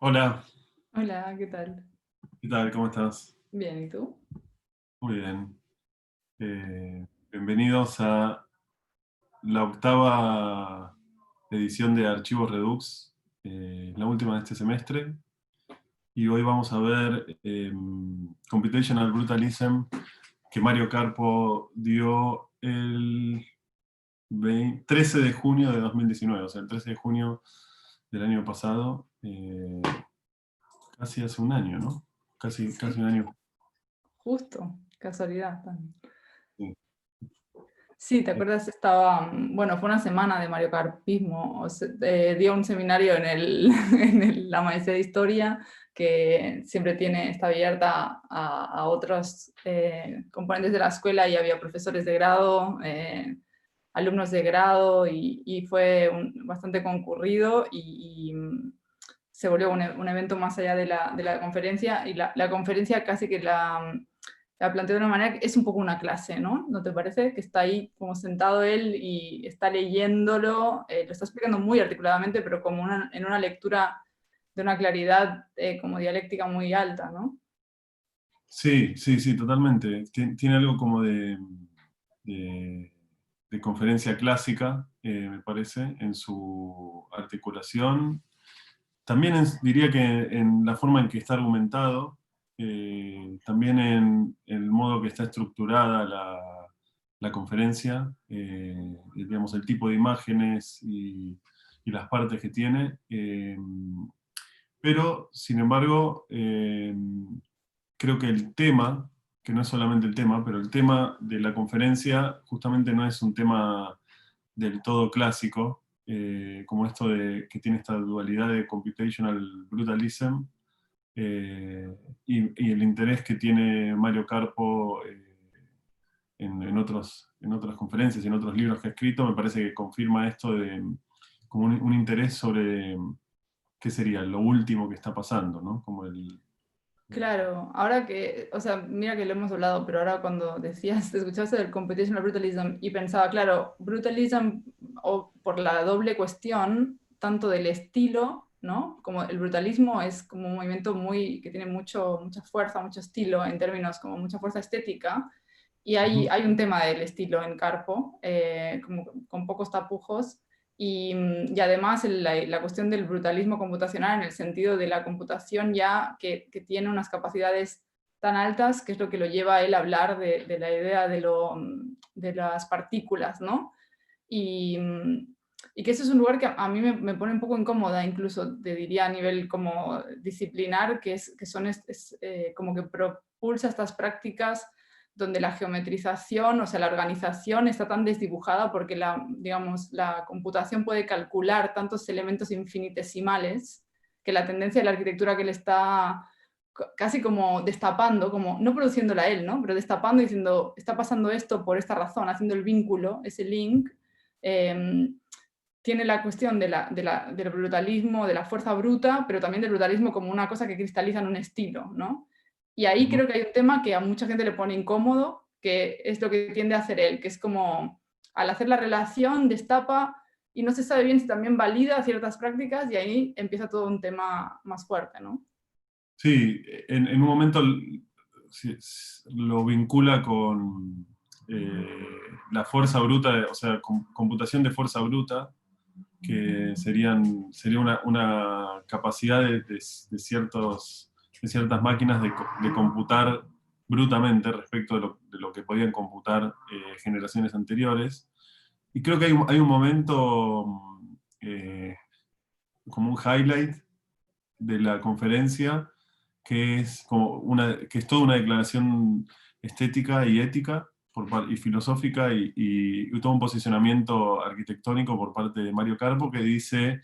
Hola, Hola, ¿qué tal? ¿qué tal? ¿Cómo estás? Bien, ¿y tú? Muy bien. Bienvenidos a la octava edición de Archivos Redux, la última de este semestre. Y hoy vamos a ver Computational Brutalism, que Mario Carpo dio el 13 de junio de 2019, o sea, el 13 de junio del año pasado, casi hace un año, ¿no? Casi un Sí, año. justo, casualidad también. Sí. Sí, ¿te acuerdas? Estaba, bueno, fue una semana de Mario Carpismo, dio un seminario en la maestría de historia que siempre está abierta a otros componentes de la escuela y había profesores de grado, alumnos de grado y fue bastante concurrido y se volvió un evento más allá de la conferencia y la conferencia casi que la planteó de una manera que es un poco una clase, ¿no? ¿No te parece? Que está ahí como sentado él y está leyéndolo, lo está explicando muy articuladamente, pero como en una lectura de una claridad como dialéctica muy alta, ¿no? Sí, sí, sí, totalmente. Tiene algo como de- de conferencia clásica, me parece, en su articulación. También diría que en la forma en que está argumentado, también en el modo que está estructurada la conferencia, digamos, el tipo de imágenes y las partes que tiene. Pero, sin embargo, creo que el tema, que no es solamente el tema, pero el tema de la conferencia justamente no es un tema del todo clásico, como esto de que tiene esta dualidad de computational brutalism, y el interés que tiene Mario Carpo en otras conferencias y en otros libros que ha escrito, me parece que confirma esto de como un interés sobre qué sería lo último que está pasando, ¿no? Como Claro, ahora que, o sea, mira que lo hemos hablado, pero ahora cuando decías, te escuchaste del Computational Brutalism y pensaba, claro, Brutalism o por la doble cuestión, tanto del estilo, ¿no? Como el brutalismo es como un movimiento que tiene mucha fuerza, mucho estilo en términos como mucha fuerza estética, y Ujú. hay un tema del estilo en Carpo, como con pocos tapujos, y además la cuestión del brutalismo computacional en el sentido de la computación ya que tiene unas capacidades tan altas, que es lo que lo lleva a él a hablar de la idea de las partículas, ¿no? Y, y que ese es un lugar que a mí me pone un poco incómoda, incluso te diría a nivel como disciplinar, que son como que propulsa estas prácticas donde la geometrización, o sea, la organización está tan desdibujada porque digamos, la computación puede calcular tantos elementos infinitesimales que la tendencia de la arquitectura que le está casi como destapando, como no produciéndola él, ¿no? Pero destapando y diciendo, está pasando esto por esta razón, haciendo el vínculo, ese link, eh, tiene la cuestión del brutalismo, de la fuerza bruta, pero también del brutalismo como una cosa que cristaliza en un estilo, ¿no? Y ahí Ujú. creo que hay un tema que a mucha gente le pone incómodo, que es lo que tiende a hacer él, que es como al hacer la relación destapa y no se sabe bien si también valida ciertas prácticas y ahí empieza todo un tema más fuerte, ¿no? Sí, en un momento lo vincula con la fuerza bruta, o sea, computación de fuerza bruta, que sería una capacidad de ciertas máquinas de computar brutamente respecto de lo que podían computar generaciones anteriores. Y creo que hay un momento, como un highlight de la conferencia, que es toda una declaración estética y ética y filosófica y todo un posicionamiento arquitectónico por parte de Mario Carpo, que dice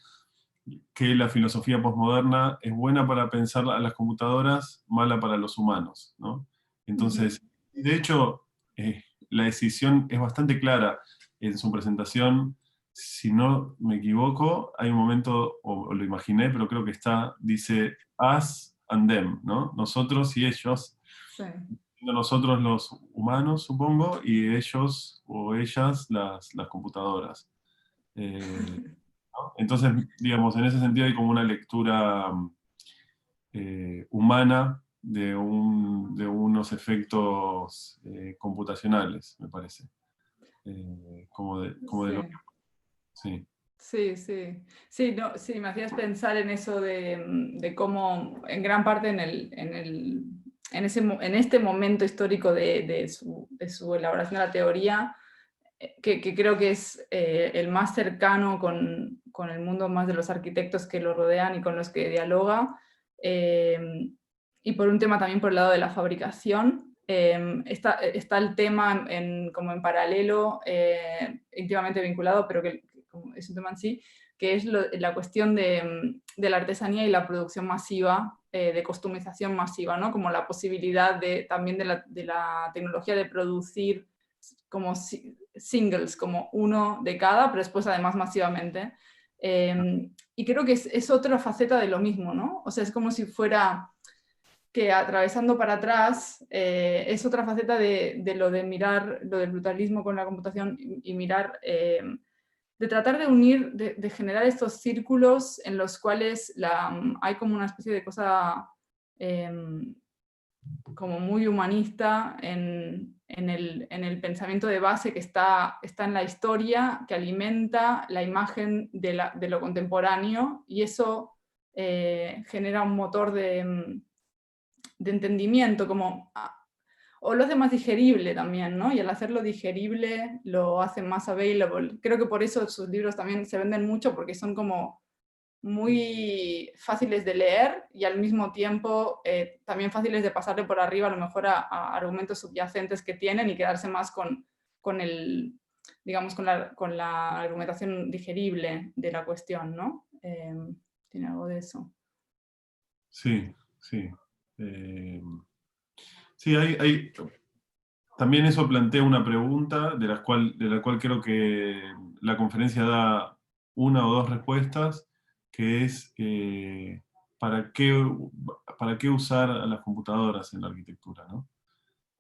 que la filosofía posmoderna es buena para pensar a las computadoras, mala para los humanos, ¿no? Ujú. Entonces, de hecho, la decisión es bastante clara en su presentación. Si no me equivoco, hay un momento, o lo imaginé, pero creo que dice us and them, ¿no? Nosotros y ellos, Sí. nosotros los humanos, supongo, y ellos o ellas las computadoras. Eh, ¿no? Entonces, digamos, en ese sentido hay como una lectura humana de unos efectos computacionales, me parece. Como de lo Sí. que... Sí. Sí, sí. Sí, no, sí, me hacías pensar en eso de cómo, en gran parte en este momento histórico de su elaboración de la teoría, que creo que es el más cercano con el mundo más de los arquitectos que lo rodean y con los que dialoga, y por un tema también por el lado de la fabricación. Está el tema como en paralelo, íntimamente vinculado, pero que como es un tema en sí, que es la cuestión de la artesanía y la producción masiva, de customización masiva, ¿no? Como la posibilidad también de la tecnología de producir como singles, como uno de cada, pero después además masivamente. Y creo que es otra faceta de lo mismo, ¿no? O sea, es como si fuera que atravesando para atrás es otra faceta de lo de mirar, lo del brutalismo con la computación y mirar, de tratar de unir, de generar estos círculos en los cuales hay como una especie de cosa como muy humanista en el pensamiento de base que está en la historia, que alimenta la imagen de lo contemporáneo, y eso genera un motor de entendimiento, como, o lo hace más digerible también, ¿no? Y al hacerlo digerible lo hace más available. Creo que por eso sus libros también se venden mucho, porque son como muy fáciles de leer y al mismo tiempo también fáciles de pasarle por arriba a lo mejor a argumentos subyacentes que tienen y quedarse más con el, digamos, con la argumentación digerible de la cuestión, ¿no? Tiene algo de eso. Sí, sí. Sí, también eso plantea una pregunta de la cual creo que la conferencia da una o dos respuestas, que es ¿para qué usar a las computadoras en la arquitectura, ¿no?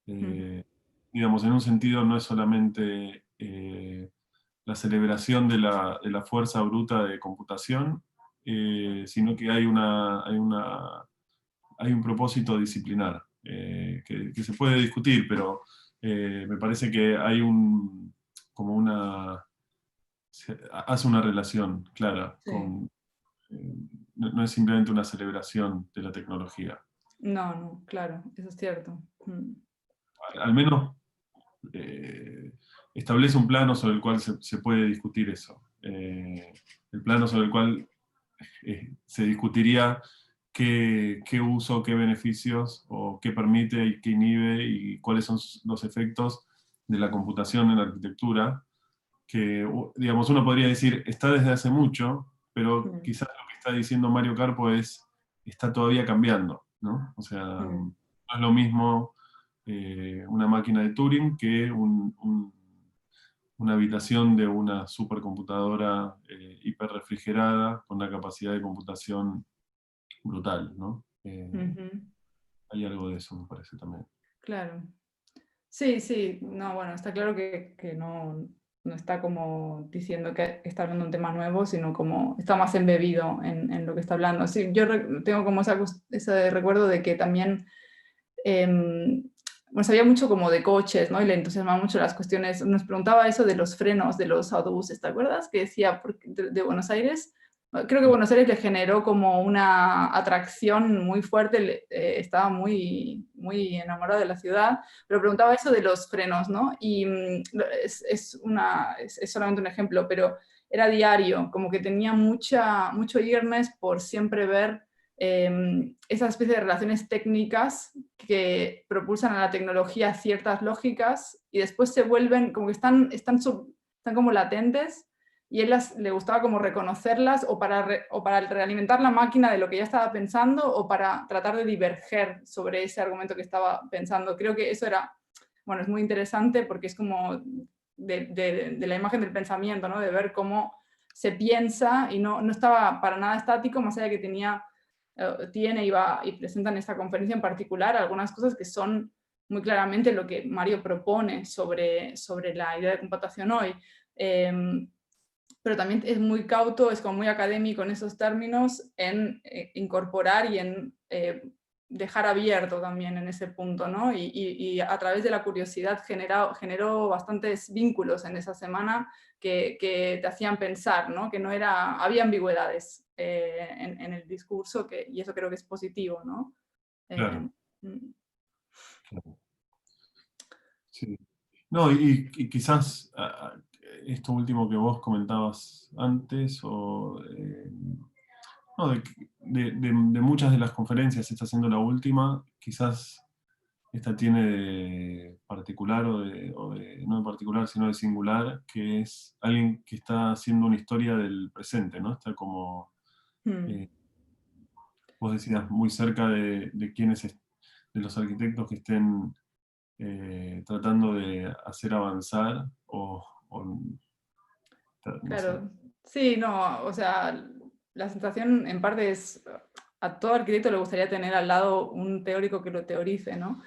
Mm. Eh, digamos, en un sentido no es solamente la celebración de la fuerza bruta de computación, sino que hay un propósito disciplinar, que se puede discutir, pero me parece que hay como hace una relación clara Sí. eh, no es simplemente una celebración de la tecnología. No, no, claro, eso es cierto. Al menos establece un plano sobre el cual se puede discutir eso. El plano sobre el cual se discutiría qué uso, qué beneficios, o qué permite y qué inhibe, y cuáles son los efectos de la computación en la arquitectura, que, digamos, uno podría decir, está desde hace mucho, pero Mm, quizás lo que está diciendo Mario Carpo está todavía cambiando, ¿no? O sea, mm, no es lo mismo una máquina de Turing que una habitación de una supercomputadora hiperrefrigerada con una capacidad de computación brutal, ¿no? ujú, Hay algo de eso, me parece también. claro. Sí, sí, no, bueno, está claro que no está como diciendo que está hablando de un tema nuevo, sino como está más embebido en lo que está hablando. Sí, yo tengo como ese recuerdo de que también, bueno, sabía mucho como de coches, ¿no? Y le entusiasmaba mucho las cuestiones. Nos preguntaba eso de los frenos de los autobuses, ¿te acuerdas? Que decía de Buenos Aires. Creo que Buenos Aires le generó como una atracción muy fuerte, estaba muy enamorado de la ciudad, pero preguntaba eso de los frenos, ¿no? Y es solamente un ejemplo, pero era diario, como que tenía mucho eagerness por siempre ver esa especie de relaciones técnicas que propulsan a la tecnología ciertas lógicas y después se vuelven como que están como latentes, y él le gustaba como reconocerlas o para realimentar la máquina de lo que ya estaba pensando o para tratar de diverger sobre ese argumento que estaba pensando. Creo que eso era, bueno, es muy interesante porque es como de la imagen del pensamiento, ¿no? De ver cómo se piensa y no estaba para nada estático, más allá de que tiene y presenta en esta conferencia en particular algunas cosas que son muy claramente lo que Mario propone sobre la idea de computación hoy. pero también es muy cauto, es como muy académico en esos términos, en incorporar y en dejar abierto también en ese punto, ¿no? Y a través de la curiosidad generó bastantes vínculos en esa semana que te hacían pensar, ¿no? Que no era, había ambigüedades en el discurso, y eso creo que es positivo, ¿no? Claro. Claro. Sí. No, y quizás esto último que vos comentabas antes, no, de muchas de las conferencias, esta siendo la última, quizás esta tiene de particular no de particular, sino de singular, que es alguien que está haciendo una historia del presente, ¿no? Está como, vos decías, muy cerca de quienes, de los arquitectos que estén tratando de hacer avanzar no sé. Claro, sí, no, o sea, la sensación en parte es, a todo arquitecto le gustaría tener al lado un teórico que lo teorice, ¿no?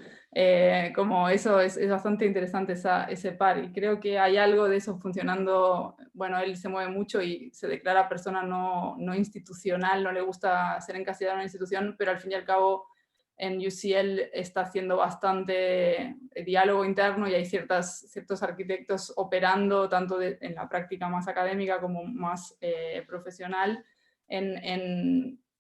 Como eso es bastante interesante ese par, y creo que hay algo de eso funcionando. Bueno, él se mueve mucho y se declara persona no institucional, no le gusta ser encasillado en una institución, pero al fin y al cabo en UCL está haciendo bastante diálogo interno y hay ciertos arquitectos operando tanto en la práctica más académica como más profesional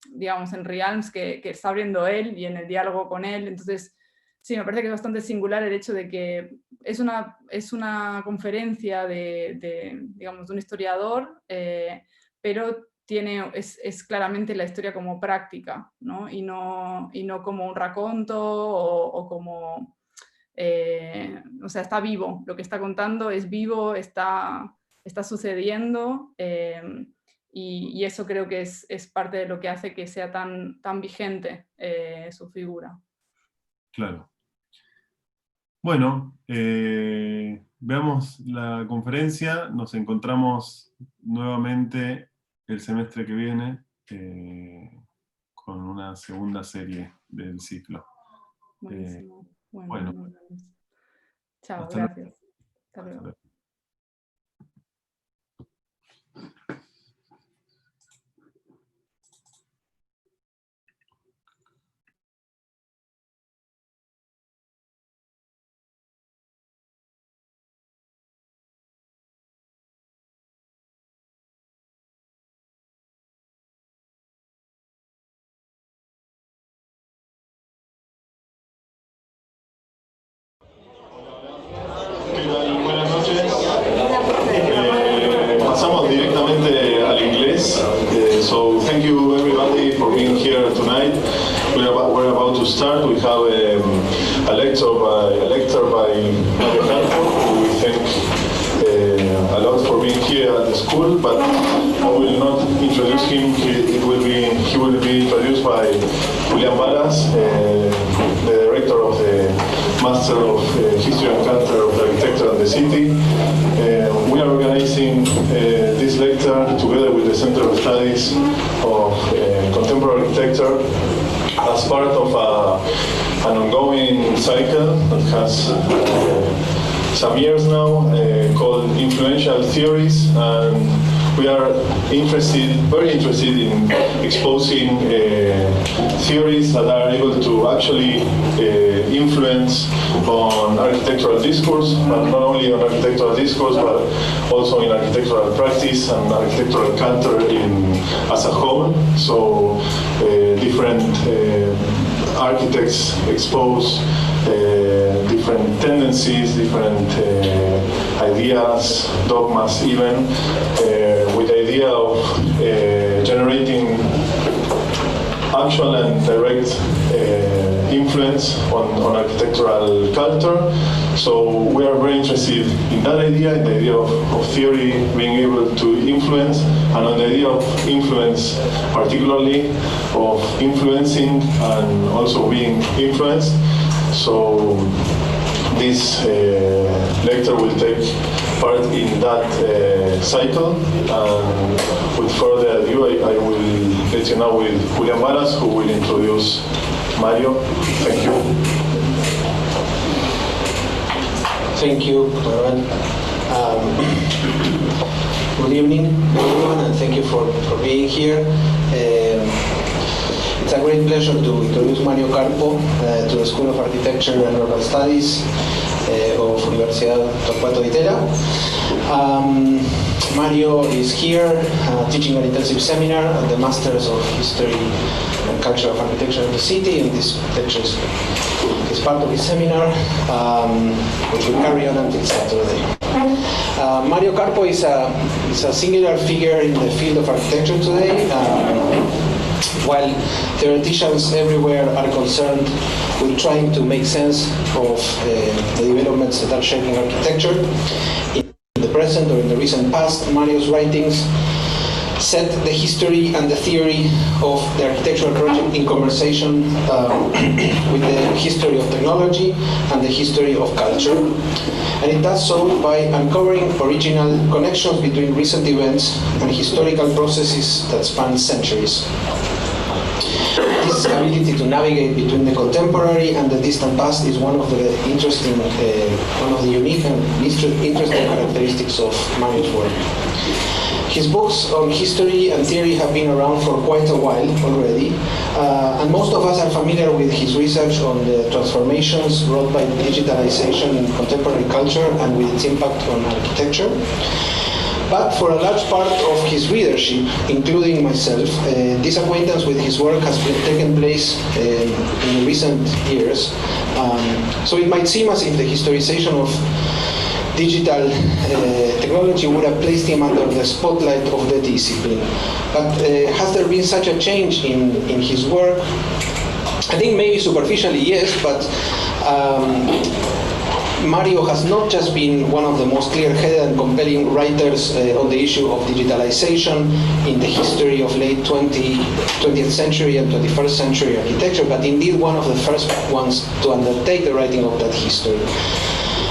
digamos, en realms que está abriendo él y en el diálogo con él. Entonces, sí, me parece que es bastante singular el hecho de que es una conferencia digamos, de un historiador, pero es claramente la historia como práctica, ¿no? Y no como un raconto o como... o sea, está vivo, lo que está contando es vivo, está sucediendo, y eso creo que es parte de lo que hace que sea tan vigente su figura. Claro. Bueno, veamos la conferencia, nos encontramos nuevamente el semestre que viene con una segunda serie del ciclo. Buenísimo. Bueno, Nos vemos. Chao, hasta luego. gracias. Hasta luego. Buenas noches. Pasamos directamente al inglés. So thank you everybody for being here tonight. We're about to start. We have a lecture by Carpo, who we thank a lot for being here at the school, but I will not introduce him. He will be introduced by Julián Varas, the director of the Master of History and Culture of Architecture in the city. We are organizing this lecture together with the Center of Studies of Contemporary Architecture as part of an ongoing cycle that has some years now called Influential Theories, and we are very interested in exposing theories that are able to actually influence on architectural discourse, but not only on architectural discourse, but also in architectural practice and architectural culture as a whole. So different architects expose different tendencies, different ideas, dogmas even, with the idea of generating actual and direct influence on architectural culture. So we are very interested in that idea, in the idea of theory being able to influence, and on the idea of influence, particularly of influencing and also being influenced. So this lecture will take part in that cycle, and with further ado I will let you know with Julián Varas, who will introduce Mario. Thank you. Thank you, Manuel. Good evening, everyone, and thank you for being here. It's a great pleasure to introduce Mario Carpo to the School of Architecture and Urban Studies of Universidad Torcuato Di Tella. Mario is here teaching an intensive seminar at the Masters of History and Culture of Architecture of the City, and this lecture is part of his seminar, which will carry on until Saturday. Mario Carpo is a singular figure in the field of architecture today. While theoreticians everywhere are concerned with trying to make sense of the developments that are shaping architecture, in the present or in the recent past, Mario's writings set the history and the theory of the architectural project in conversation with the history of technology and the history of culture. And it does so by uncovering original connections between recent events and historical processes that span centuries. This ability to navigate between the contemporary and the distant past is one of the unique and interesting characteristics of Mario's work. His books on history and theory have been around for quite a while already, and most of us are familiar with his research on the transformations wrought by digitalization in contemporary culture and with its impact on architecture. But for a large part of his readership, including myself, this acquaintance with his work has taken place in recent years. So it might seem as if the historization of digital technology would have placed him under the spotlight of the discipline. But has there been such a change in his work? I think maybe superficially, yes, but Mario has not just been one of the most clear-headed and compelling writers on the issue of digitalization in the history of late 20th century and 21st century architecture, but indeed one of the first ones to undertake the writing of that history.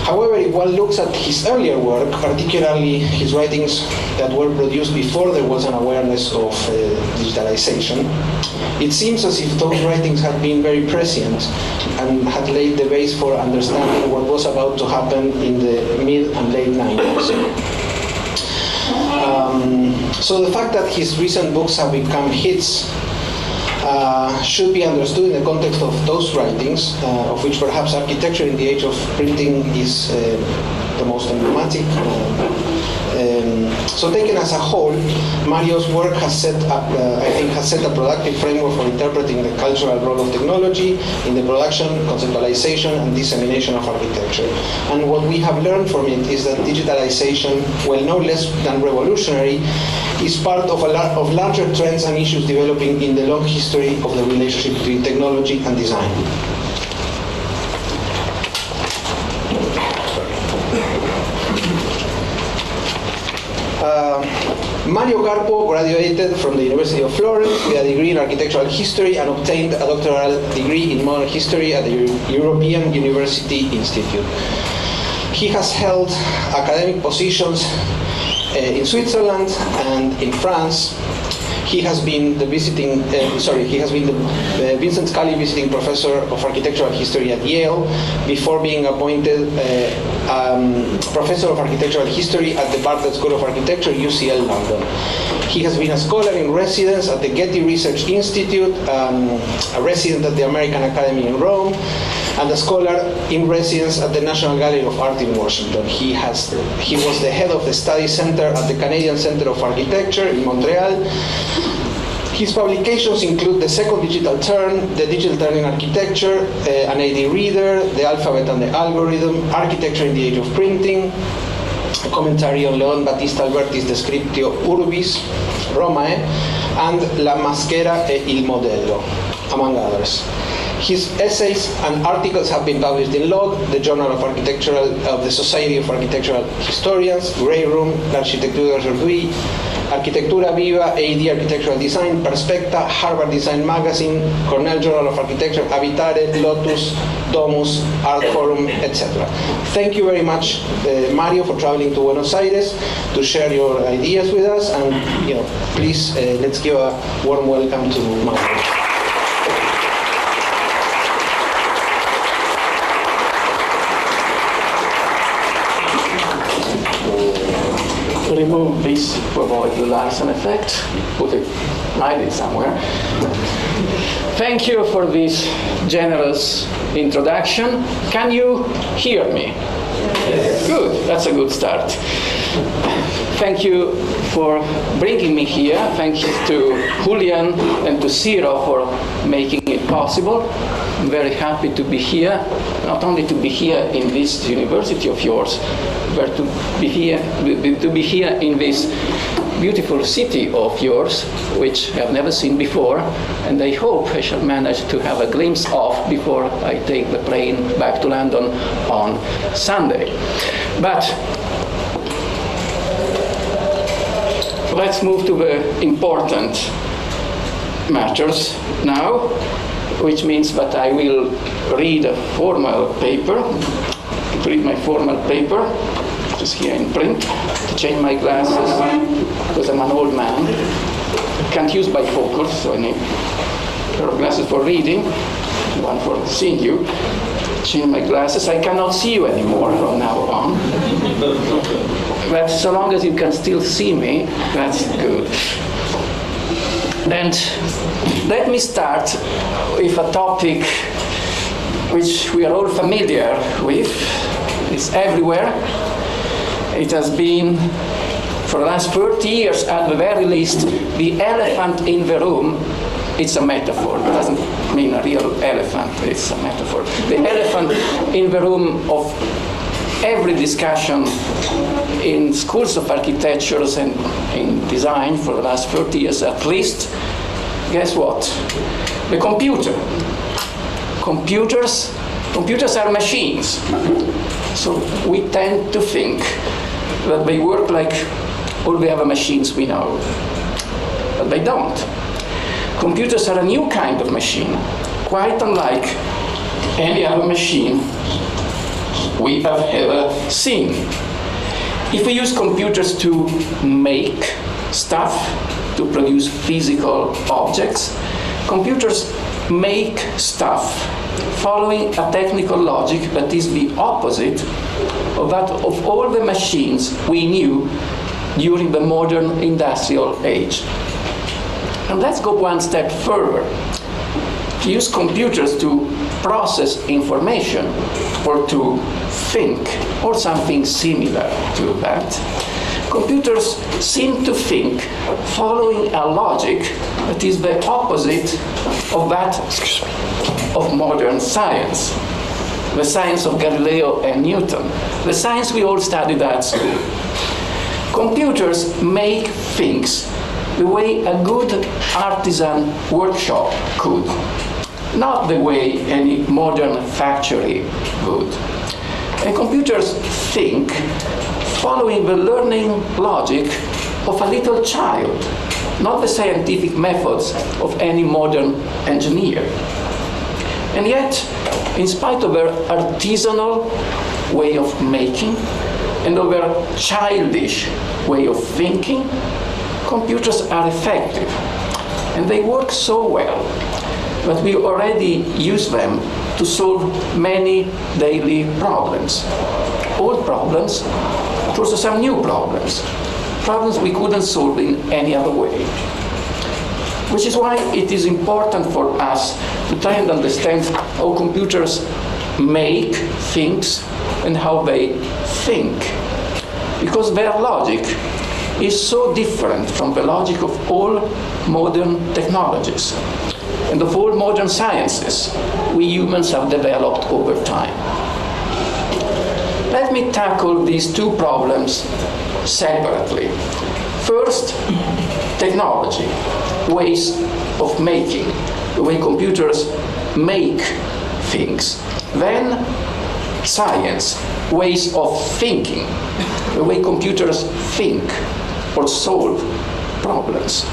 However, if one looks at his earlier work, particularly his writings that were produced before there was an awareness of digitalization, it seems as if those writings had been very prescient and had laid the base for understanding what was about to happen in the mid and late 90s. So the fact that his recent books have become hits should be understood in the context of those writings, of which perhaps Architecture in the Age of Printing is the most emblematic. So taken as a whole, Mario's work has set up, has set a productive framework for interpreting the cultural role of technology in the production, conceptualization, and dissemination of architecture. And what we have learned from it is that digitalization, while no less than revolutionary, is part of larger trends and issues developing in the long history of the relationship between technology and design. Mario Carpo graduated from the University of Florence with a degree in architectural history and obtained a doctoral degree in modern history at the European University Institute. He has held academic positions in Switzerland and in France. He has been the Vincent Scully Visiting Professor of Architectural History at Yale before being appointed Professor of Architectural History at the Bartlett School of Architecture, UCL London. He has been a scholar in residence at the Getty Research Institute, a resident at the American Academy in Rome, and a scholar in residence at the National Gallery of Art in Washington. He was the head of the study center at the Canadian Center of Architecture in Montreal. His publications include The Second Digital Turn, The Digital Turn in Architecture, an AD Reader, The Alphabet and the Algorithm, Architecture in the Age of Printing, a commentary on Leon Battista Alberti's Descriptio Urbis Romae, and La Maschera e il Modello, among others. His essays and articles have been published in Log, the Journal of the Society of Architectural Historians, Grey Room, L'Architecture d'aujourd'hui, Arquitectura Viva, AD Architectural Design, Perspecta, Harvard Design Magazine, Cornell Journal of Architecture, Habitare, Lotus, Domus, Art Forum, etc. Thank you very much, Mario, for traveling to Buenos Aires to share your ideas with us, and please let's give a warm welcome to Mario. move this to avoid the Larsen effect. Put it, write it somewhere. Thank you for this generous introduction. Can you hear me? Yes. Good, that's a good start. Thank you for bringing me here. Thank you to Julian and to Ciro for making it possible. I'm very happy to be here, not only to be here in this university of yours, but to be here in this beautiful city of yours, which I've never seen before, and I hope I shall manage to have a glimpse of before I take the plane back to London on Sunday. But let's move to the important matters now, which means that I will read a formal paper, read my formal paper, which is here in print, to change my glasses, because I'm an old man. Can't use bifocals, so I need a pair of glasses for reading, one for seeing you. Change my glasses. I cannot see you anymore from now on. But so long as you can still see me, that's good. And let me start with a topic which we are all familiar with. It's everywhere. It has been, for the last 30 years at the very least, the elephant in the room. It's a metaphor. It doesn't mean a real elephant. It's a metaphor. The elephant in the room of every discussion in schools of architectures and in design for the last 30 years at least. Guess what? The computer. Computers are machines. So we tend to think that they work like all the other machines we know. But they don't. Computers are a new kind of machine, quite unlike any other machine we have ever seen. If we use computers to make stuff, to produce physical objects, computers make stuff following a technical logic that is the opposite of that of all the machines we knew during the modern industrial age. And let's go one step further. To use computers to process information or to think or something similar to that, computers seem to think following a logic that is the opposite of that of modern science, the science of Galileo and Newton, the science we all studied at school. Computers make things the way a good artisan workshop could, not the way any modern factory would. And computers think following the learning logic of a little child, not the scientific methods of any modern engineer. And yet, in spite of their artisanal way of making and of their childish way of thinking, computers are effective, and they work so well that we already use them to solve many daily problems. Old problems, but also some new problems. Problems we couldn't solve in any other way. Which is why it is important for us to try and understand how computers make things and how they think. Because their logic is so different from the logic of all modern technologies and of all modern sciences we humans have developed over time. Let me tackle these two problems separately. First, technology, ways of making, the way computers make things. Then, science, ways of thinking, the way computers think or solve problems.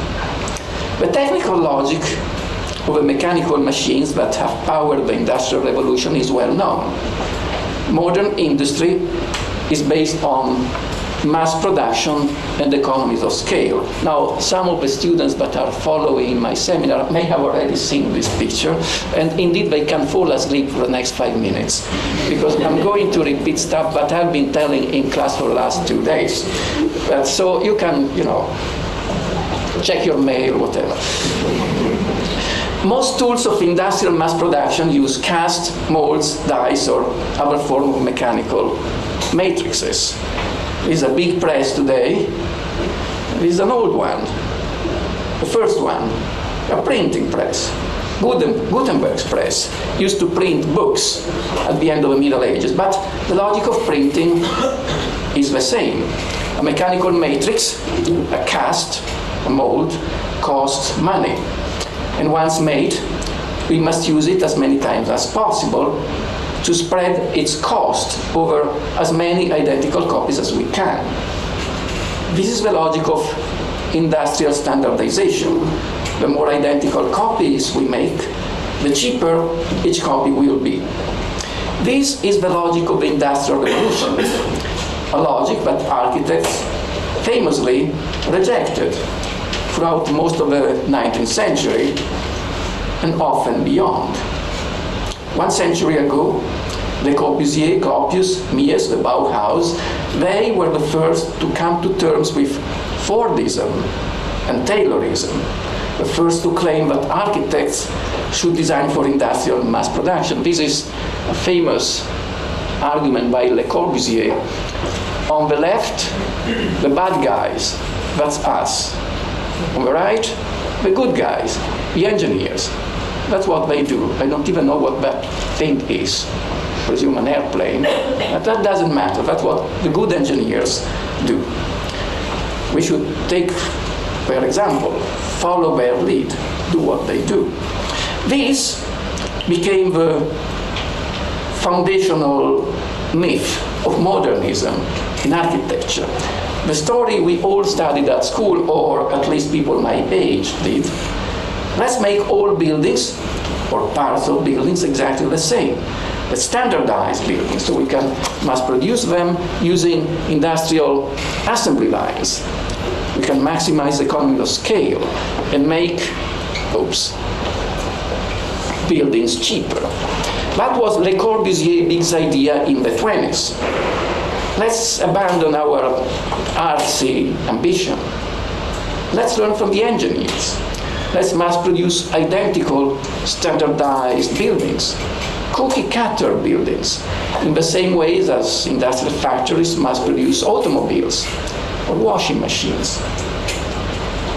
The technical logic of the mechanical machines that have powered the Industrial Revolution is well known. Modern industry is based on mass production and economies of scale. Now, some of the students that are following my seminar may have already seen this picture, and indeed they can fall asleep for the next 5 minutes, because I'm going to repeat stuff that I've been telling in class for the last 2 days. So you can, check your mail, whatever. Most tools of industrial mass production use cast, molds, dies, or other form of mechanical matrices. This is a big press today. This is an old one. The first one, a printing press. Gutenberg's press used to print books at the end of the Middle Ages, but the logic of printing is the same. A mechanical matrix, a cast, a mold, costs money. And once made, we must use it as many times as possible to spread its cost over as many identical copies as we can. This is the logic of industrial standardization. The more identical copies we make, the cheaper each copy will be. This is the logic of the Industrial Revolution, a logic that architects famously rejected throughout most of the 19th century and often beyond. 1 century ago, Le Corbusier, Gropius, Mies, the Bauhaus, they were the first to come to terms with Fordism and Taylorism, the first to claim that architects should design for industrial mass production. This is a famous argument by Le Corbusier. On the left, the bad guys, that's us. On the right, the good guys, the engineers. That's what they do. I don't even know what that thing is. I presume an airplane, but that doesn't matter. That's what the good engineers do. We should take their example, follow their lead, do what they do. This became the foundational myth of modernism in architecture. The story we all studied at school, or at least people my age did, let's make all buildings, or parts of buildings, exactly the same. Let's standardize buildings so we can mass produce them using industrial assembly lines. We can maximize economies of scale and make, buildings cheaper. That was Le Corbusier's big idea in the 20s. Let's abandon our artsy ambition. Let's learn from the engineers. Let's mass produce identical, standardized buildings, cookie-cutter buildings, in the same ways as industrial factories mass produce automobiles or washing machines.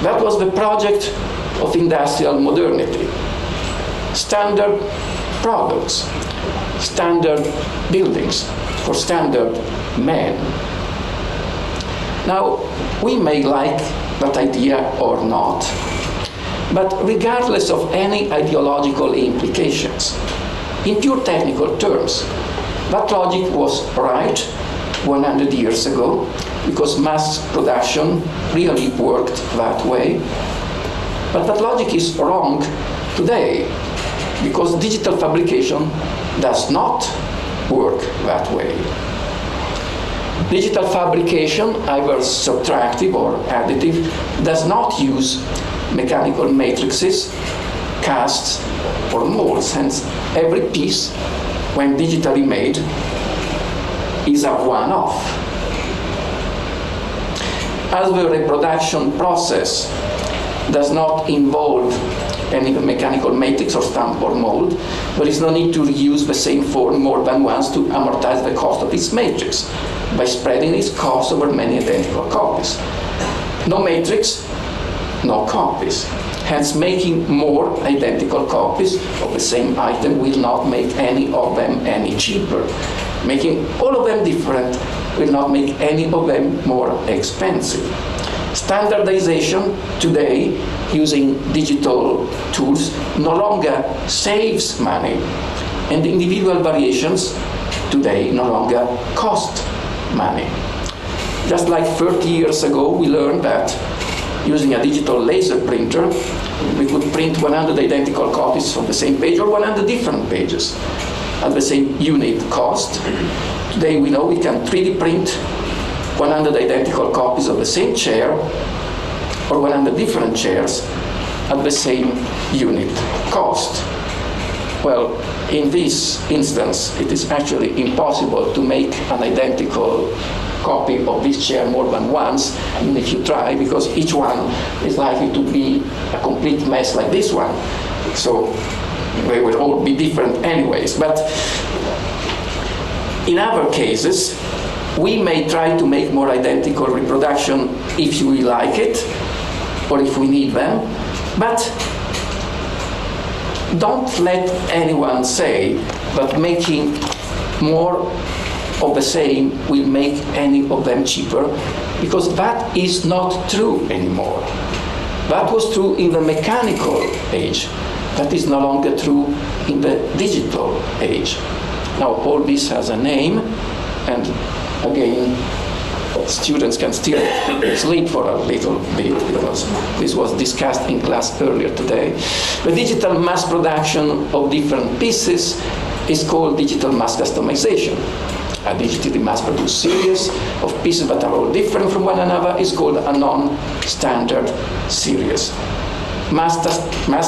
That was the project of industrial modernity. Standard products, standard buildings for standard men. Now, we may like that idea or not, but regardless of any ideological implications, in pure technical terms, that logic was right 100 years ago because mass production really worked that way. But that logic is wrong today because digital fabrication does not work that way. Digital fabrication, either subtractive or additive, does not use mechanical matrices, casts, or molds. Hence, every piece, when digitally made, is a one-off. As the reproduction process does not involve any mechanical matrix or stamp or mold, there is no need to reuse the same form more than once to amortize the cost of its matrix by spreading its cost over many identical copies. No matrix, no copies. Hence, making more identical copies of the same item will not make any of them any cheaper. Making all of them different will not make any of them more expensive. Standardization today, using digital tools, no longer saves money, and individual variations today no longer cost money. Just like 30 years ago, we learned that using a digital laser printer, we could print 100 identical copies of the same page or 100 different pages at the same unit cost. Today we know we can 3D print 100 identical copies of the same chair or 100 different chairs at the same unit cost. Well, in this instance, it is actually impossible to make an identical copy of this chair more than once, and if you try, because each one is likely to be a complete mess like this one. So they will all be different anyways. But in other cases, we may try to make more identical reproduction if we like it, or if we need them, but don't let anyone say that making more of the same will make any of them cheaper, because that is not true anymore. That was true in the mechanical age. That is no longer true in the digital age. Now, all this has a name, and again, students can still sleep for a little bit, because this was discussed in class earlier today. The digital mass production of different pieces is called digital mass customization. A digitally mass-produced series of pieces that are all different from one another is called a non-standard series. Mass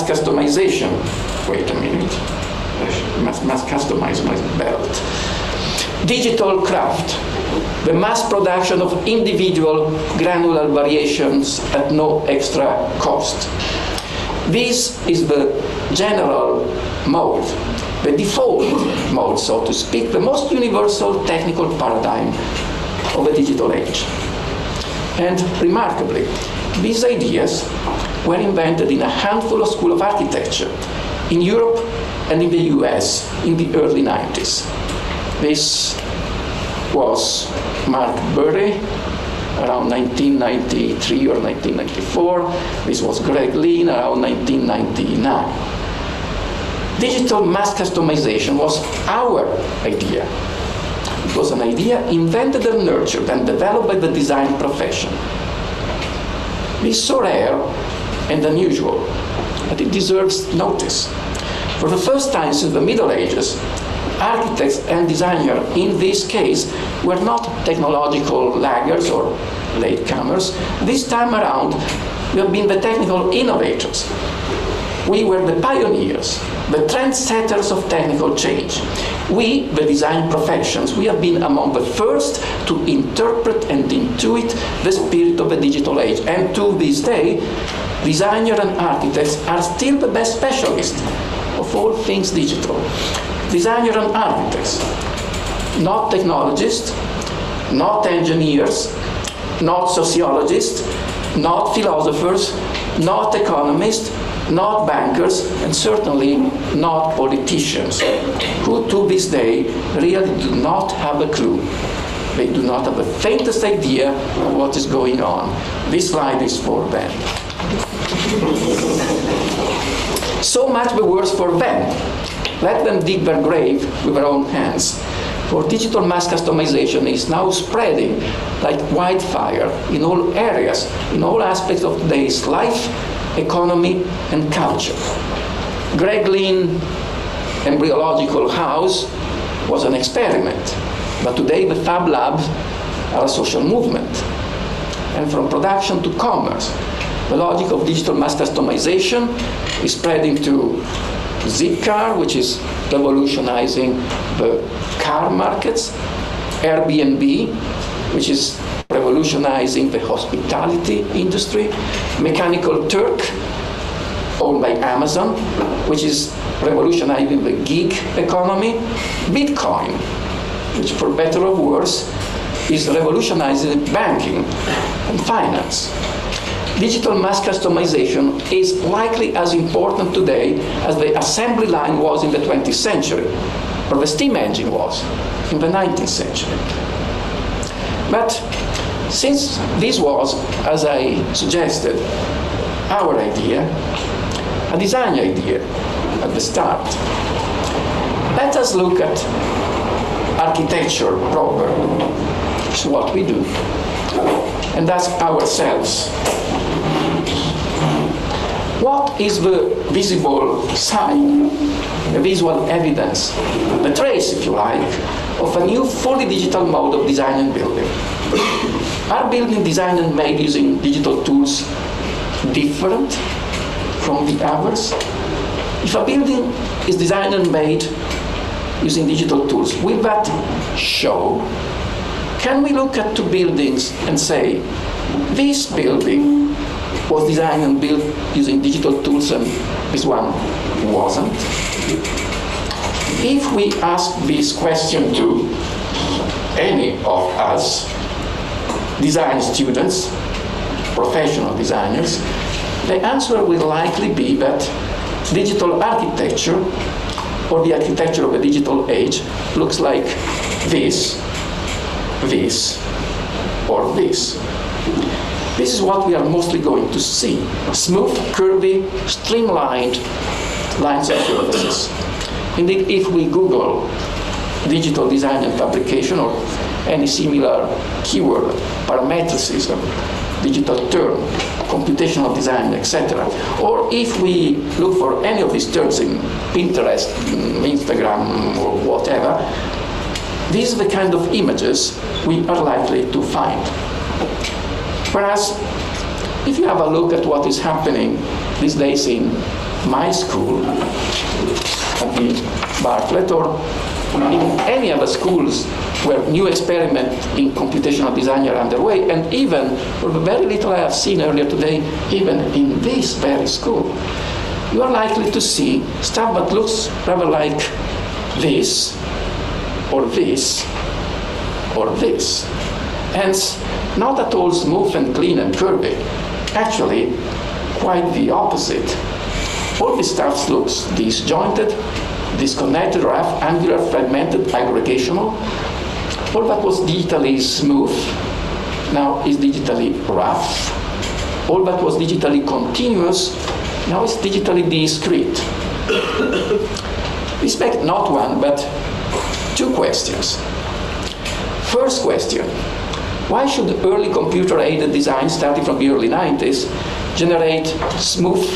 customization, wait a minute, mass customize my belt. Digital craft, the mass production of individual granular variations at no extra cost. This is the general mode, the default mode, so to speak, the most universal technical paradigm of the digital age. And remarkably, these ideas were invented in a handful of schools of architecture in Europe and in the US in the early 90s. This was Mark Burry around 1993 or 1994. This was Greg Lean around 1999. Digital mass customization was our idea. It was an idea invented and nurtured and developed by the design profession. It is so rare and unusual that it deserves notice. For the first time since the Middle Ages, architects and designers in this case were not technological laggards or latecomers. This time around, we have been the technical innovators. We were the pioneers, the trendsetters of technical change. We, the design professions, we have been among the first to interpret and intuit the spirit of the digital age. And to this day, designers and architects are still the best specialists of all things digital. Designers and architects, not technologists, not engineers, not sociologists, not philosophers, not economists, not bankers, and certainly not politicians, who to this day really do not have a clue. They do not have the faintest idea of what is going on. This slide is for them. So much the worse for them. Let them dig their grave with their own hands. For digital mass customization is now spreading like wildfire in all areas, in all aspects of today's life, economy, and culture. Greg Lean embryological house was an experiment, but today the Fab Labs are a social movement. And from production to commerce, the logic of digital mass customization is spreading to Zipcar, which is revolutionizing the car markets, Airbnb, which is revolutionizing the hospitality industry, Mechanical Turk, owned by Amazon, which is revolutionizing the gig economy, Bitcoin, which for better or worse is revolutionizing banking and finance. Digital mass customization is likely as important today as the assembly line was in the 20th century, or the steam engine was in the 19th century. But since this was, as I suggested, our idea, a design idea at the start, let us look at architecture proper, which is what we do, What is the visible sign, the visual evidence, the trace, if you like, of a new fully digital mode of design and building? Are building designed and made using digital tools different from the others? If a building is designed and made using digital tools, will that show? Can we look at two buildings and say, this building was designed and built using digital tools and this one wasn't? If we ask this question to any of us, design students, professional designers, the answer will likely be that digital architecture, or the architecture of a digital age, looks like this, this, or this. This is what we are mostly going to see. Smooth, curvy, streamlined lines of surfaces. Indeed, if we Google digital design and fabrication or any similar keyword, parametricism, digital term, computational design, etc. Or if we look for any of these terms in Pinterest, Instagram, or whatever, these are the kind of images we are likely to find. Whereas, if you have a look at what is happening these days in my school, at the Bartlett, or in any other schools where new experiments in computational design are underway, and even, for the very little I have seen earlier today, even in this very school, you are likely to see stuff that looks rather like this, or this, or this. Hence, not at all smooth and clean and curvy. Actually, quite the opposite. All this stuff looks disjointed, disconnected, rough, angular, fragmented, aggregational. All that was digitally smooth now is digitally rough. All that was digitally continuous now is digitally discrete. We expect not one, but two questions. First question, why should early computer-aided design starting from the early 90s generate smooth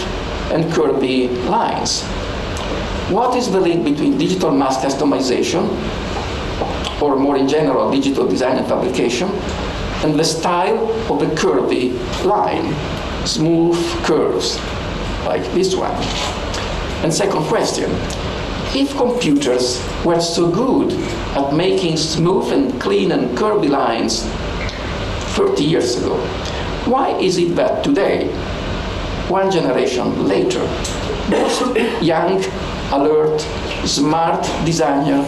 and curvy lines? What is the link between digital mass customization, or more in general, digital design and fabrication, and the style of the curvy line, smooth curves, like this one? And second question, if computers were so good at making smooth and clean and curvy lines 30 years ago, why is it that today, one generation later, most young, alert, smart designer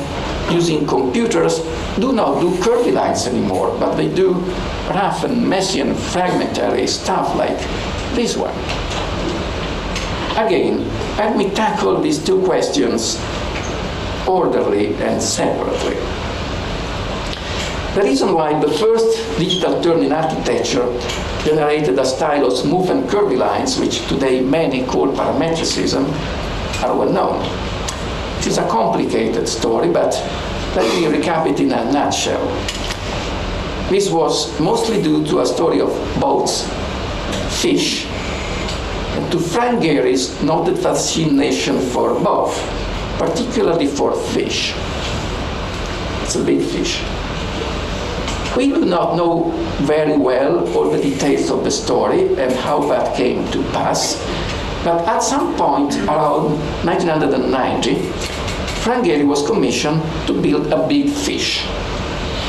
using computers do not do curvy lines anymore, but they do rough and messy and fragmentary stuff like this one? Again, let me tackle these two questions orderly and separately. The reason why the first digital turn in architecture generated a style of smooth and curvy lines, which today many call parametricism, are well known. It is a complicated story, but let me recap it in a nutshell. This was mostly due to a story of boats, fish, and to Frank Gehry's noted fascination for both, particularly for fish. It's a big fish. We do not know very well all the details of the story and how that came to pass, but at some point around 1990, Frank Gehry was commissioned to build a big fish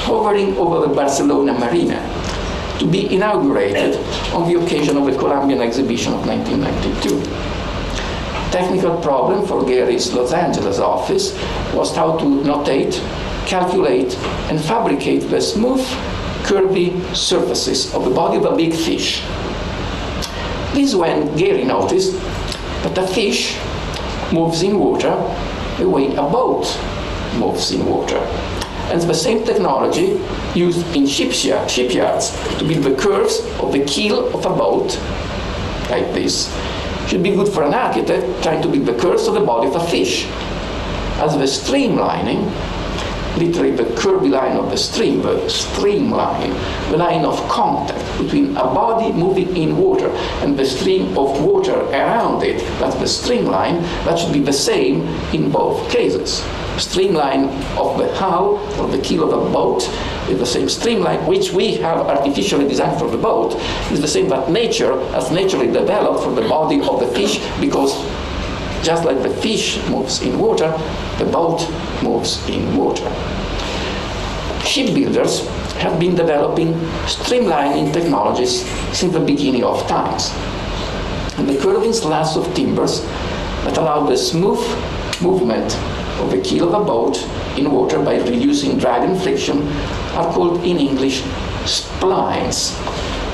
hovering over the Barcelona Marina to be inaugurated on the occasion of the Columbian exhibition of 1992. Technical problem for Gehry's Los Angeles office was how to notate, calculate, and fabricate the smooth, curvy surfaces of the body of a big fish. This is when Gehry noticed that a fish moves in water the way a boat moves in water. And the same technology used in shipyards to build the curves of the keel of a boat, like this, should be good for an architect trying to build the curves of the body of a fish. As the streamlining, literally the curvy line of the stream, the streamline, the line of contact between a body moving in water and the stream of water around it, that's the streamline, that should be the same in both cases. Streamline of the hull or the keel of a boat is the same streamline which we have artificially designed for the boat, is the same that nature has naturally developed for the body of the fish, because just like the fish moves in water, the boat moves in water. Shipbuilders have been developing streamlining technologies since the beginning of times. And the curving slabs of timbers that allow the smooth movement of the keel of a boat in water by reducing drag and friction are called in English splines,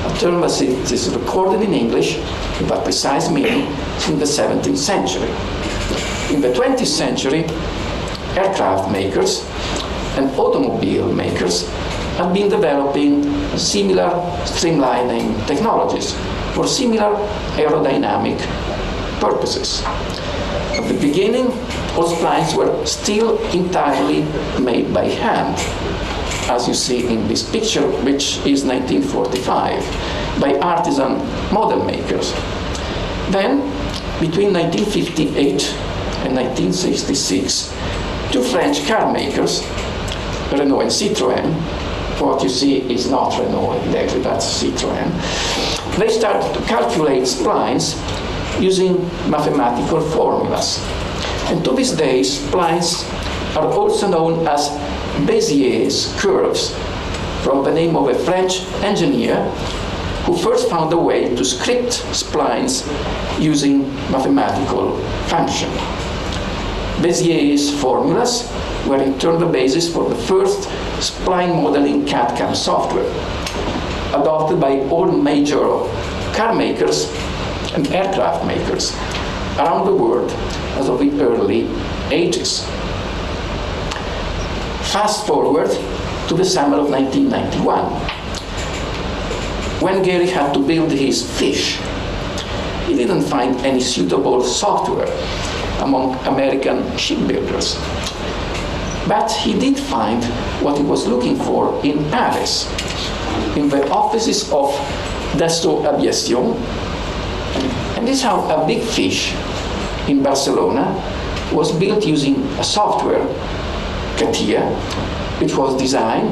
a term that is recorded in English with a precise meaning since the 17th century. In the 20th century, aircraft makers and automobile makers have been developing similar streamlining technologies for similar aerodynamic purposes. At the beginning, all splines were still entirely made by hand, as you see in this picture, which is 1945, by artisan model makers. Then, between 1958 and 1966, two French car makers, Renault and Citroën, what you see is not Renault exactly, that's Citroën, they started to calculate splines using mathematical formulas. And to this day, splines are also known as Bézier's curves, from the name of a French engineer who first found a way to script splines using mathematical function. Bézier's formulas were in turn the basis for the first spline modeling CAD/CAM software, adopted by all major car makers and aircraft makers around the world as of the early 80s. Fast forward to the summer of 1991, when Gehry had to build his fish. He didn't find any suitable software among American shipbuilders. But he did find what he was looking for in Paris, in the offices of Dassault Aviation. And this is how a big fish in Barcelona was built using a software, CATIA, which was designed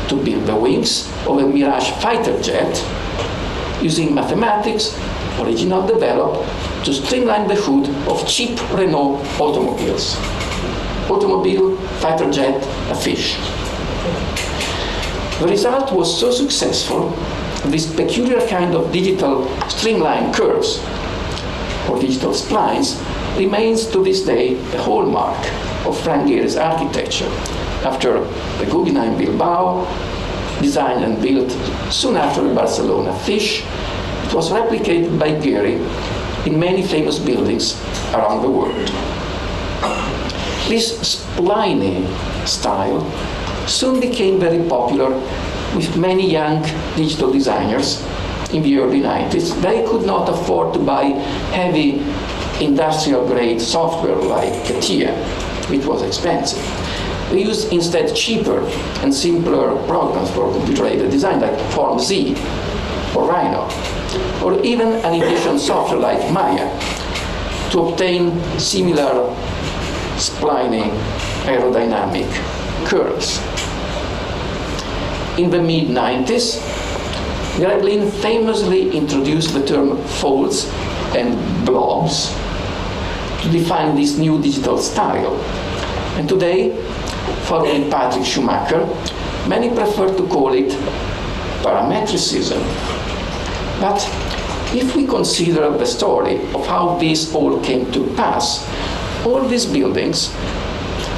to build the wings of a Mirage fighter jet using mathematics originally developed to streamline the hood of cheap Renault automobiles. Automobile, fighter jet, a fish. The result was so successful, this peculiar kind of digital streamline curves, or digital splines, remains to this day a hallmark of Frank Gehry's architecture. After the Guggenheim Bilbao, designed and built soon after the Barcelona fish, it was replicated by Gehry in many famous buildings around the world. This spliny style soon became very popular with many young digital designers in the early 90s. They could not afford to buy heavy industrial-grade software like CATIA, which was expensive. They used instead cheaper and simpler programs for computer-aided design like Form Z or Rhino, or even animation software like Maya to obtain similar spliny aerodynamic curves. In the mid-90s, Greg Lynn famously introduced the term folds and blobs to define this new digital style. And today, following Patrick Schumacher, many prefer to call it parametricism. But if we consider the story of how this all came to pass, all these buildings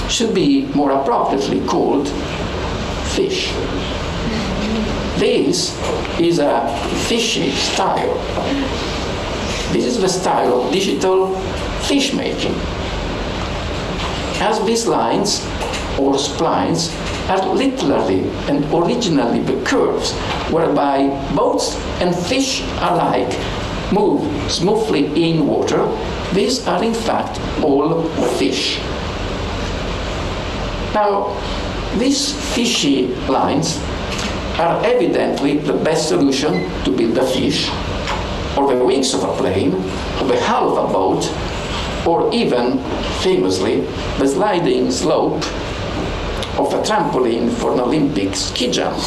should be more appropriately called fish. This is a fishy style. This is the style of digital fish making. As these lines or splines are literally and originally the curves whereby boats and fish alike move smoothly in water, these are in fact all fish. Now, these fishy lines are evidently the best solution to build a fish, or the wings of a plane, or the hull of a boat, or even, famously, the sliding slope of a trampoline for an Olympic ski jump.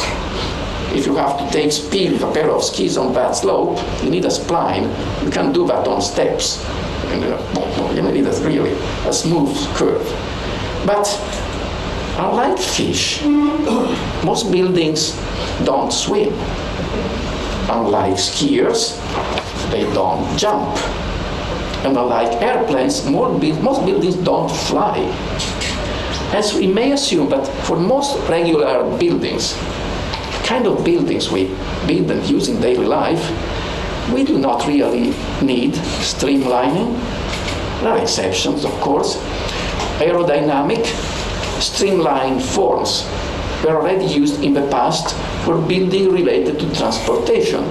If you have to take speed with a pair of skis on that slope, you need a spline. You can't do that on steps. You need really a smooth curve. But unlike fish, most buildings don't swim. Unlike skiers, they don't jump. And unlike airplanes, most buildings don't fly. As we may assume that for most regular buildings, kind of buildings we build and use in daily life, we do not really need streamlining. There are exceptions, of course. Aerodynamic, streamlined forms were already used in the past for building related to transportation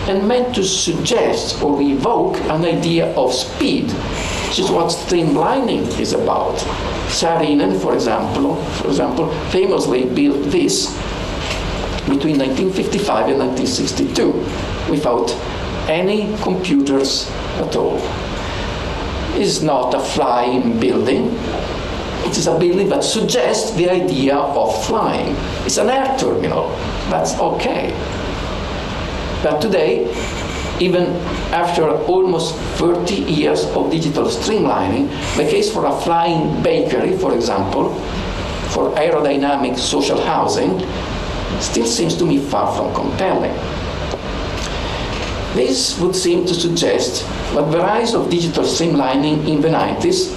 and meant to suggest or evoke an idea of speed, which is what streamlining is about. Saarinen, for example, famously built this between 1955 and 1962 without any computers at all. It's not a flying building. It is a building that suggests the idea of flying. It's an air terminal. That's okay. But today, even after almost 30 years of digital streamlining, the case for a flying bakery, for example, for aerodynamic social housing, still seems to me far from compelling. This would seem to suggest that the rise of digital streamlining in the 90s,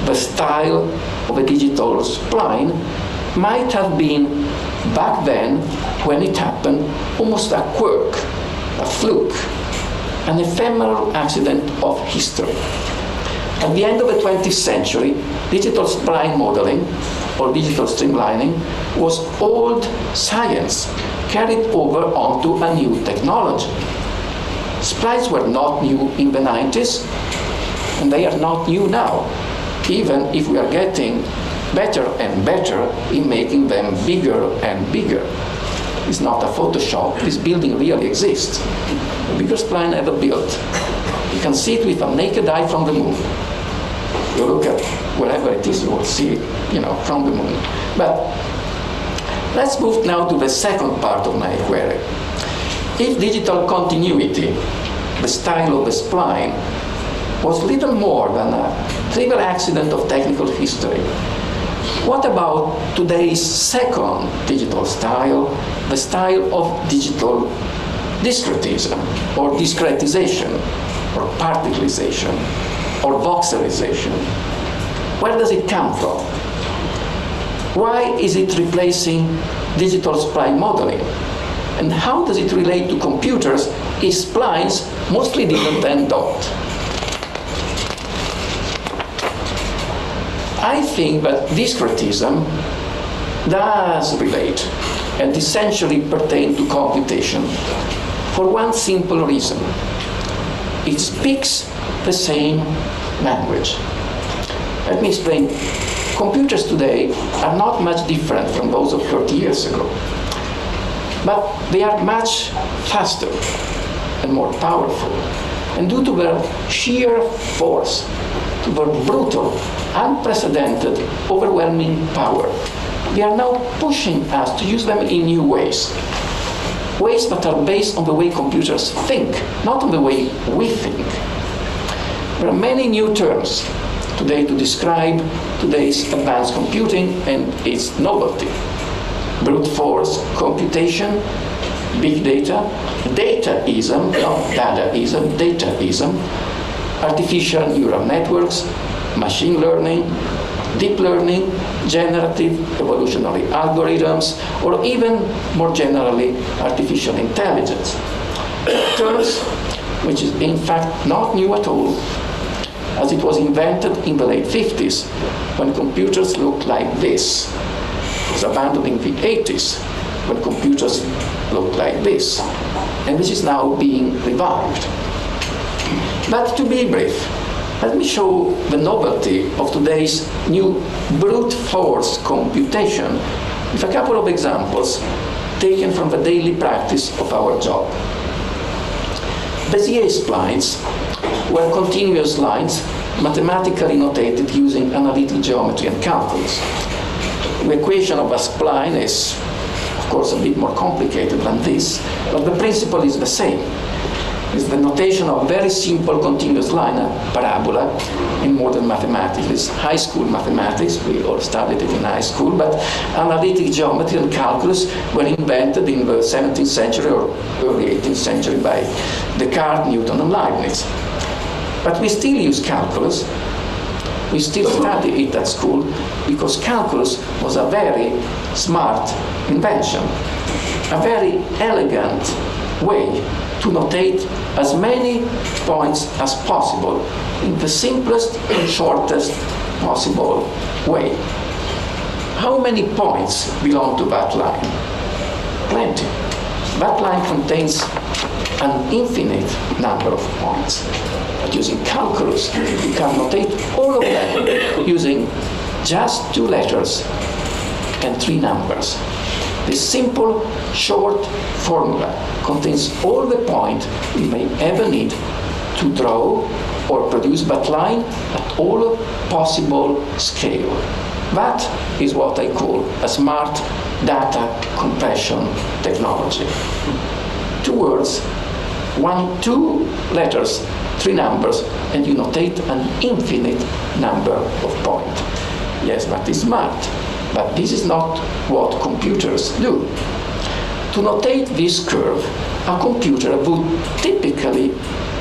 the style of a digital spline, might have been, back then, when it happened, almost a quirk, a fluke, an ephemeral accident of history. At the end of the 20th century, digital spline modeling, or digital streamlining, was old science carried over onto a new technology. Splines were not new in the 90s, and they are not new now, even if we are getting better and better in making them bigger and bigger. It's not a Photoshop. This building really exists. The biggest spline ever built. You can see it with a naked eye from the moon. You look at wherever it is, you will see it, from the moon. But let's move now to the second part of my query. If digital continuity, the style of the spline, was little more than a trivial accident of technical history, what about today's second digital style, the style of digital discretism, or discretization, or particularization, or voxelization? Where does it come from? Why is it replacing digital spline modeling? And how does it relate to computers if splines mostly didn't and don't? I think that discretism does relate and essentially pertain to computation for one simple reason. It speaks the same language. Let me explain. Computers today are not much different from those of 30 years ago, but they are much faster and more powerful. And due to their sheer force, to their brutal, unprecedented, overwhelming power, they are now pushing us to use them in new ways. Ways that are based on the way computers think, not on the way we think. There are many new terms today to describe today's advanced computing and its novelty. Brute force computation, big data, dataism, not dadaism, dataism, artificial neural networks, machine learning, deep learning, generative evolutionary algorithms, or even more generally, artificial intelligence. Terms which is in fact not new at all, as it was invented in the late 50s when computers looked like this. It was abandoned in the 80s when computers looked like this. And this is now being revived. But to be brief, let me show the novelty of today's new brute force computation with a couple of examples taken from the daily practice of our job. Bezier splines were continuous lines mathematically notated using analytic geometry and calculus. The equation of a spline is, of course, a bit more complicated than this, but the principle is the same. It's the notation of very simple continuous line, a parabola, in modern mathematics. It's high school mathematics, we all studied it in high school, but analytic geometry and calculus were invented in the 17th century or early 18th century by Descartes, Newton, and Leibniz. But we still use calculus. We still study it at school because calculus was a very smart invention, a very elegant way to notate as many points as possible in the simplest and shortest possible way. How many points belong to that line? Plenty. That line contains an infinite number of points. But using calculus, you can notate all of them using just 2 letters and 3 numbers. This simple, short formula contains all the points we may ever need to draw or produce that line at all possible scale. That is what I call a smart data compression technology. 2 words, 2 letters, 3 numbers, and you notate an infinite number of points. Yes, that is smart. But this is not what computers do. To notate this curve, a computer would typically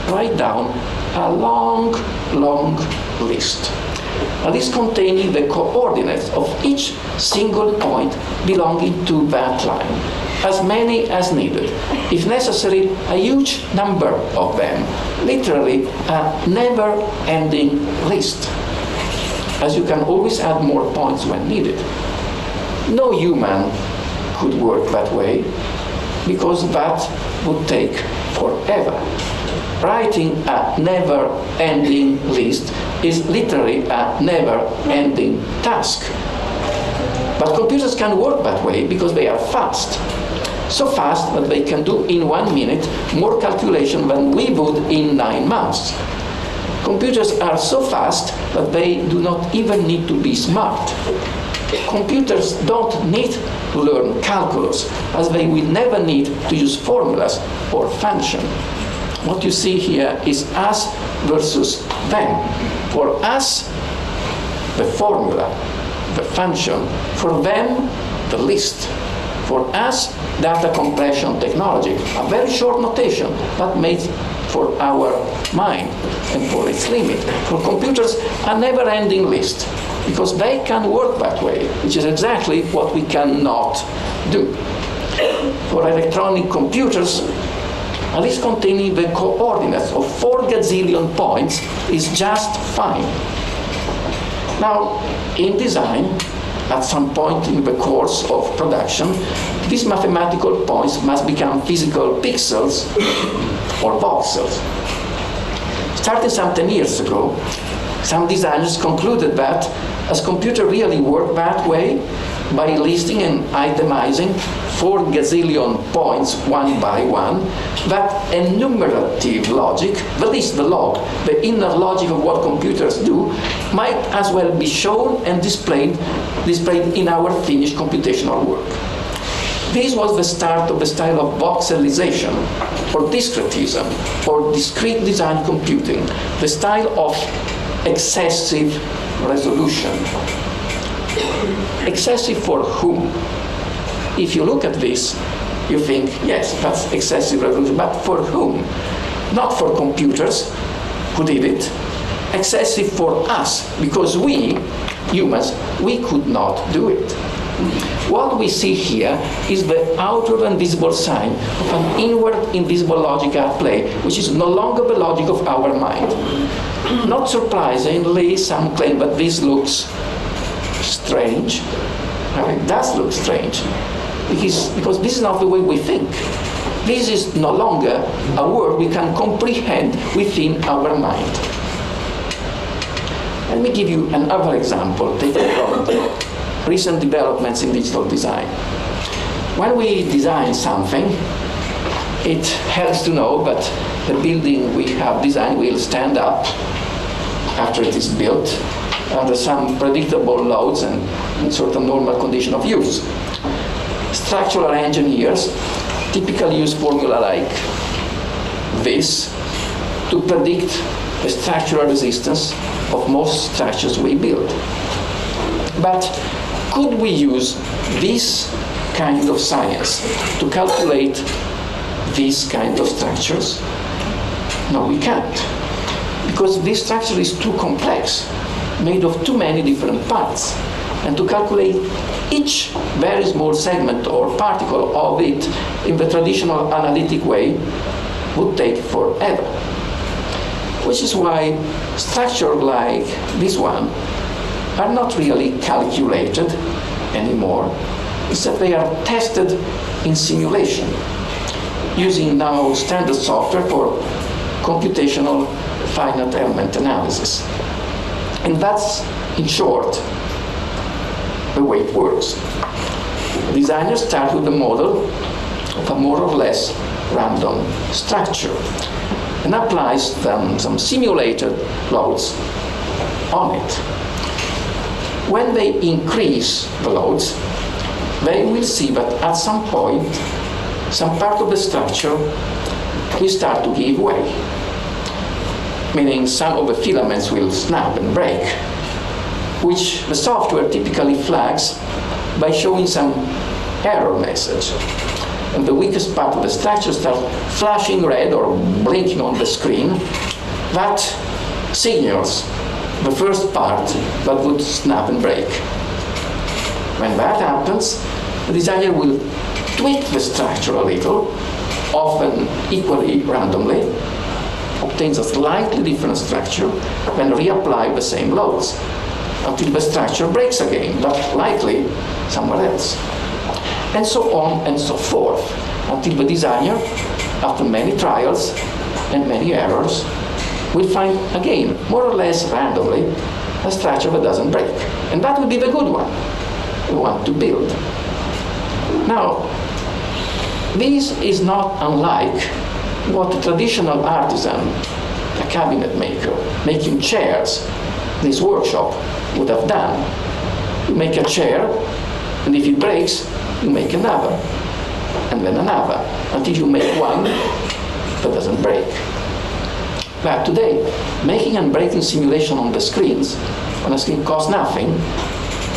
write down a long, long list. A list containing the coordinates of each single point belonging to that line, as many as needed. If necessary, a huge number of them, literally a never-ending list, as you can always add more points when needed. No human could work that way, because that would take forever. Writing a never-ending list is literally a never-ending task. But computers can work that way because they are fast. So fast that they can do in 1 minute more calculation than we would in 9 months. Computers are so fast that they do not even need to be smart. Computers don't need to learn calculus, as they will never need to use formulas or functions. What you see here is us versus them. For us, the formula, the function. For them, the list. For us, data compression technology, a very short notation, but made for our mind and for its limit. For computers, a never-ending list, because they can work that way, which is exactly what we cannot do. For electronic computers, a list containing the coordinates of 4 gazillion points is just fine. Now, in design, at some point in the course of production, these mathematical points must become physical pixels or voxels. Starting some 10 years ago, some designers concluded that as computers really work that way, by listing and itemizing 4 gazillion points one by one, that enumerative logic, the log, the inner logic of what computers do, might as well be shown and displayed in our finished computational work. This was the start of the style of voxelization, or discretism, or discrete design computing, the style of excessive resolution. Excessive for whom? If you look at this, you think, yes, that's excessive resolution, but for whom? Not for computers, who did it. Excessive for us, because we, humans, we could not do it. What we see here is the outward and visible sign of an inward invisible logic at play, which is no longer the logic of our mind. Not surprisingly, some claim that this looks strange. It does look strange, because this is not the way we think. This is no longer a world we can comprehend within our mind. Let me give you another example taken from recent developments in digital design. When we design something, it helps to know that the building we have designed will stand up after it is built under some predictable loads and in certain normal condition of use. Structural engineers typically use formula like this to predict the structural resistance of most structures we build. But could we use this kind of science to calculate these kind of structures? No, we can't. Because this structure is too complex, made of too many different parts. And to calculate each very small segment or particle of it in the traditional analytic way would take forever. Which is why structures like this one are not really calculated anymore. Instead, they are tested in simulation, using now standard software for computational finite element analysis. And that's, in short, the way it works. Designers start with a model of a more or less random structure and applies them some simulated loads on it. When they increase the loads, they will see that at some point, some part of the structure will start to give way, meaning some of the filaments will snap and break, which the software typically flags by showing some error message. And the weakest part of the structure starts flashing red or blinking on the screen. That signals the first part that would snap and break. When that happens, the designer will tweak the structure a little, often equally randomly, obtains a slightly different structure, then reapply the same loads until the structure breaks again, but likely somewhere else. And so on and so forth, until the designer, after many trials and many errors, will find again, more or less randomly, a structure that doesn't break. And that will be the good one we want to build. Now, this is not unlike what a traditional artisan, a cabinet maker, making chairs in his workshop would have done. You make a chair, and if it breaks, you make another, and then another, until you make one that doesn't break. But today, making and breaking simulation on the screens, on a screen costs nothing,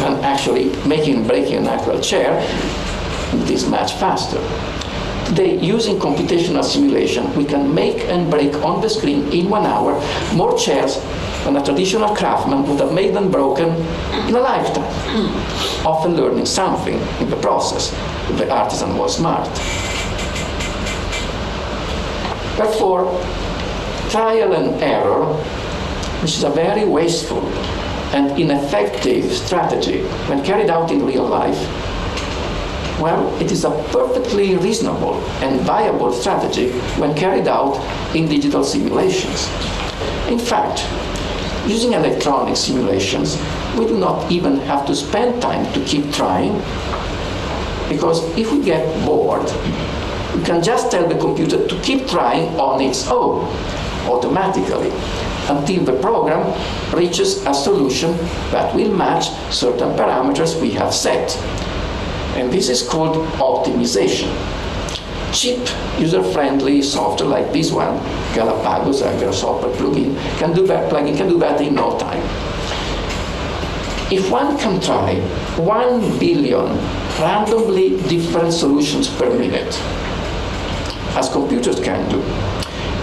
and actually making and breaking an actual chair, it is much faster. Today, using computational simulation, we can make and break on the screen in 1 hour more chairs than a traditional craftsman would have made and broken in a lifetime, often learning something in the process if the artisan was smart. Therefore, trial and error, which is a very wasteful and ineffective strategy when carried out in real life, well, it is a perfectly reasonable and viable strategy when carried out in digital simulations. In fact, using electronic simulations, we do not even have to spend time to keep trying, because if we get bored, we can just tell the computer to keep trying on its own, automatically, until the program reaches a solution that will match certain parameters we have set. And this is called optimization. Cheap, user-friendly software like this one, Galapagos, a grasshopper plugin, can do that in no time. If one can try 1 billion randomly different solutions per minute, as computers can do,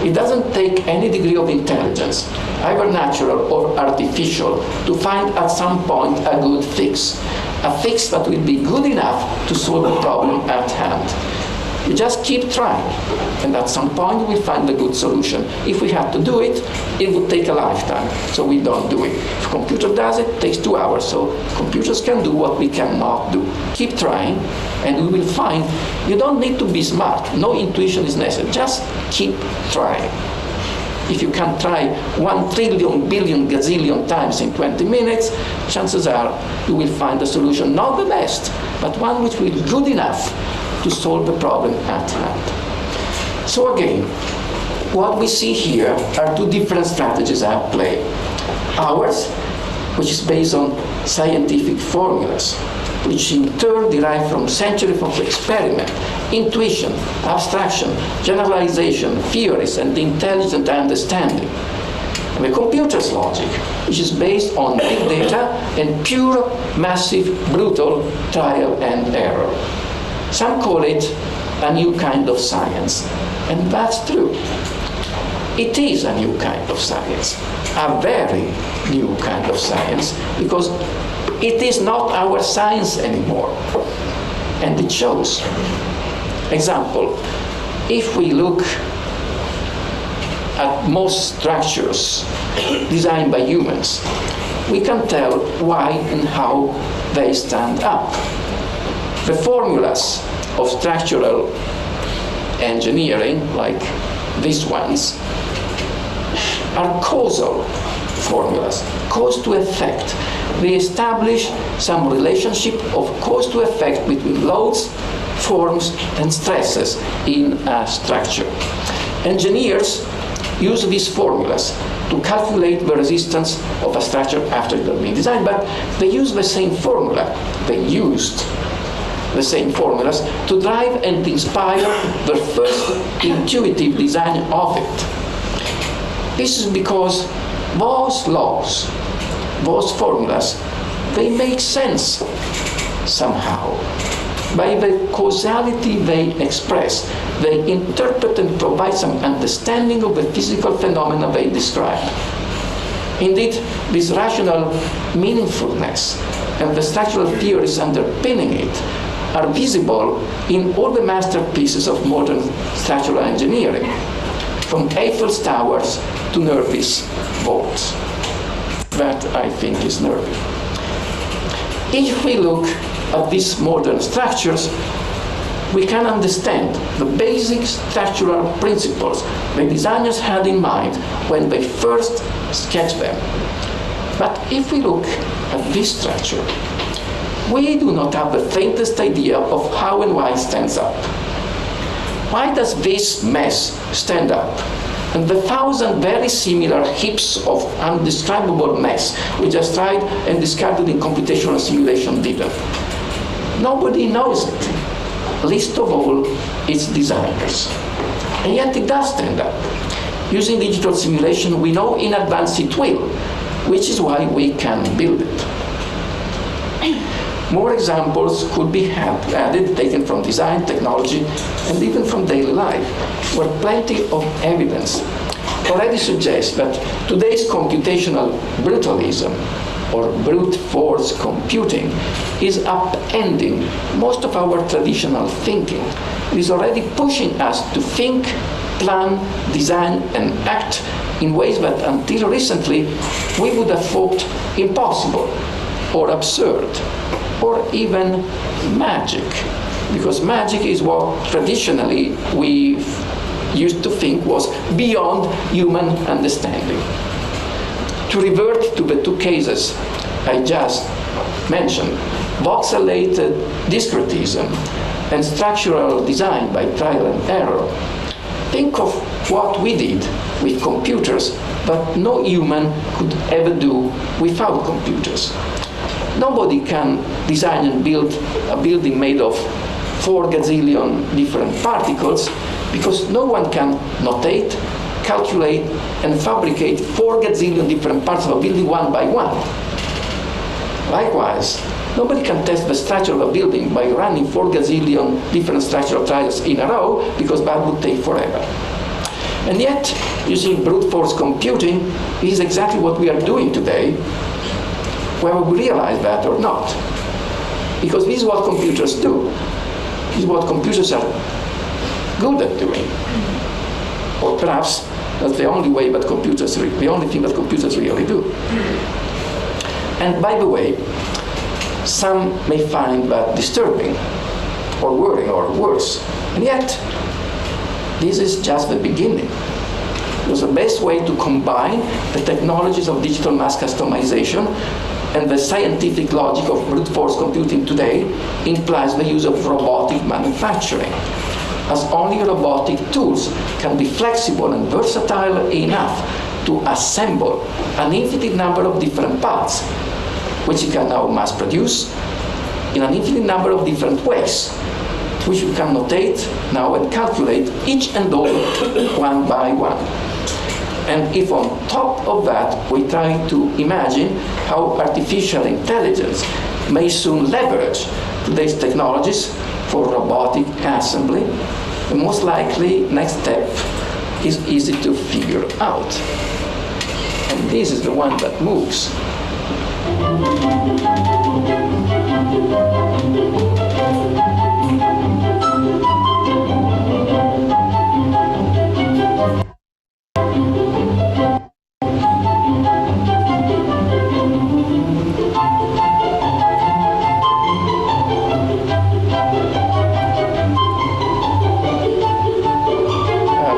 it doesn't take any degree of intelligence, either natural or artificial, to find at some point a good fix. A fix that will be good enough to solve the problem at hand. You just keep trying, and at some point we'll find a good solution. If we had to do it, it would take a lifetime, so we don't do it. If a computer does it, it takes 2 hours, so computers can do what we cannot do. Keep trying, and we will find you don't need to be smart. No intuition is necessary. Just keep trying. if you can try 1 trillion billion gazillion times in 20 minutes, chances are you will find a solution, not the best, but one which will be good enough to solve the problem at hand. So again, what we see here are two different strategies at play. Ours, which is based on scientific formulas, which in turn derive from centuries of experiment, intuition, abstraction, generalization, theories, and intelligent understanding. And the computer's logic, which is based on big data and pure, massive, brutal trial and error. Some call it a new kind of science, and that's true. It is a new kind of science, a very new kind of science, because it is not our science anymore, and it shows. Example, if we look at most structures designed by humans, we can tell why and how they stand up. The formulas of structural engineering, like these ones, are causal formulas, cause to effect. They establish some relationship of cause to effect between loads, forms, and stresses in a structure. Engineers use these formulas to calculate the resistance of a structure after it has been designed, but they use the same formula. They used the same formulas to drive and inspire their first intuitive design of it. This is because those laws, those formulas, they make sense somehow. By the causality they express, they interpret and provide some understanding of the physical phenomena they describe. Indeed, this rational meaningfulness and the structural theories underpinning it are visible in all the masterpieces of modern structural engineering, from Eiffel's towers to Nervi's boats. That, I think, is nervy. If we look at these modern structures, we can understand the basic structural principles the designers had in mind when they first sketched them. But if we look at this structure, we do not have the faintest idea of how and why it stands up. Why does this mess stand up? And the 1,000 very similar heaps of undescribable mess we just tried and discarded in computational simulation didn't. Nobody knows it, least of all its designers. And yet it does stand up. Using digital simulation, we know in advance it will, which is why we can build it. More examples could be added, taken from design, technology, and even from daily life, where plenty of evidence already suggests that today's computational brutalism, or brute force computing, is upending most of our traditional thinking. It is already pushing us to think, plan, design, and act in ways that until recently we would have thought impossible or absurd, or even magic, because magic is what traditionally we used to think was beyond human understanding. To revert to the two cases I just mentioned, voxelated discretism and structural design by trial and error, think of what we did with computers that no human could ever do without computers. Nobody can design and build a building made of 4 gazillion different particles, because no one can notate, calculate, and fabricate 4 gazillion different parts of a building one by one. Likewise, nobody can test the structure of a building by running 4 gazillion different structural trials in a row, because that would take forever. And yet, using brute force computing is exactly what we are doing today, whether we realize that or not. Because this is what computers do. This is what computers are good at doing. Or perhaps that's the only way that computers, the only thing that computers really do. And by the way, some may find that disturbing, or worrying, or worse. And yet, this is just the beginning. was the best way to combine the technologies of digital mass customization and the scientific logic of brute force computing today implies the use of robotic manufacturing, as only robotic tools can be flexible and versatile enough to assemble an infinite number of different parts, which you can now mass produce in an infinite number of different ways, which you can notate now and calculate each and all one by one. And if on top of that we try to imagine how artificial intelligence may soon leverage today's technologies for robotic assembly, the most likely next step is easy to figure out. And this is the one that moves.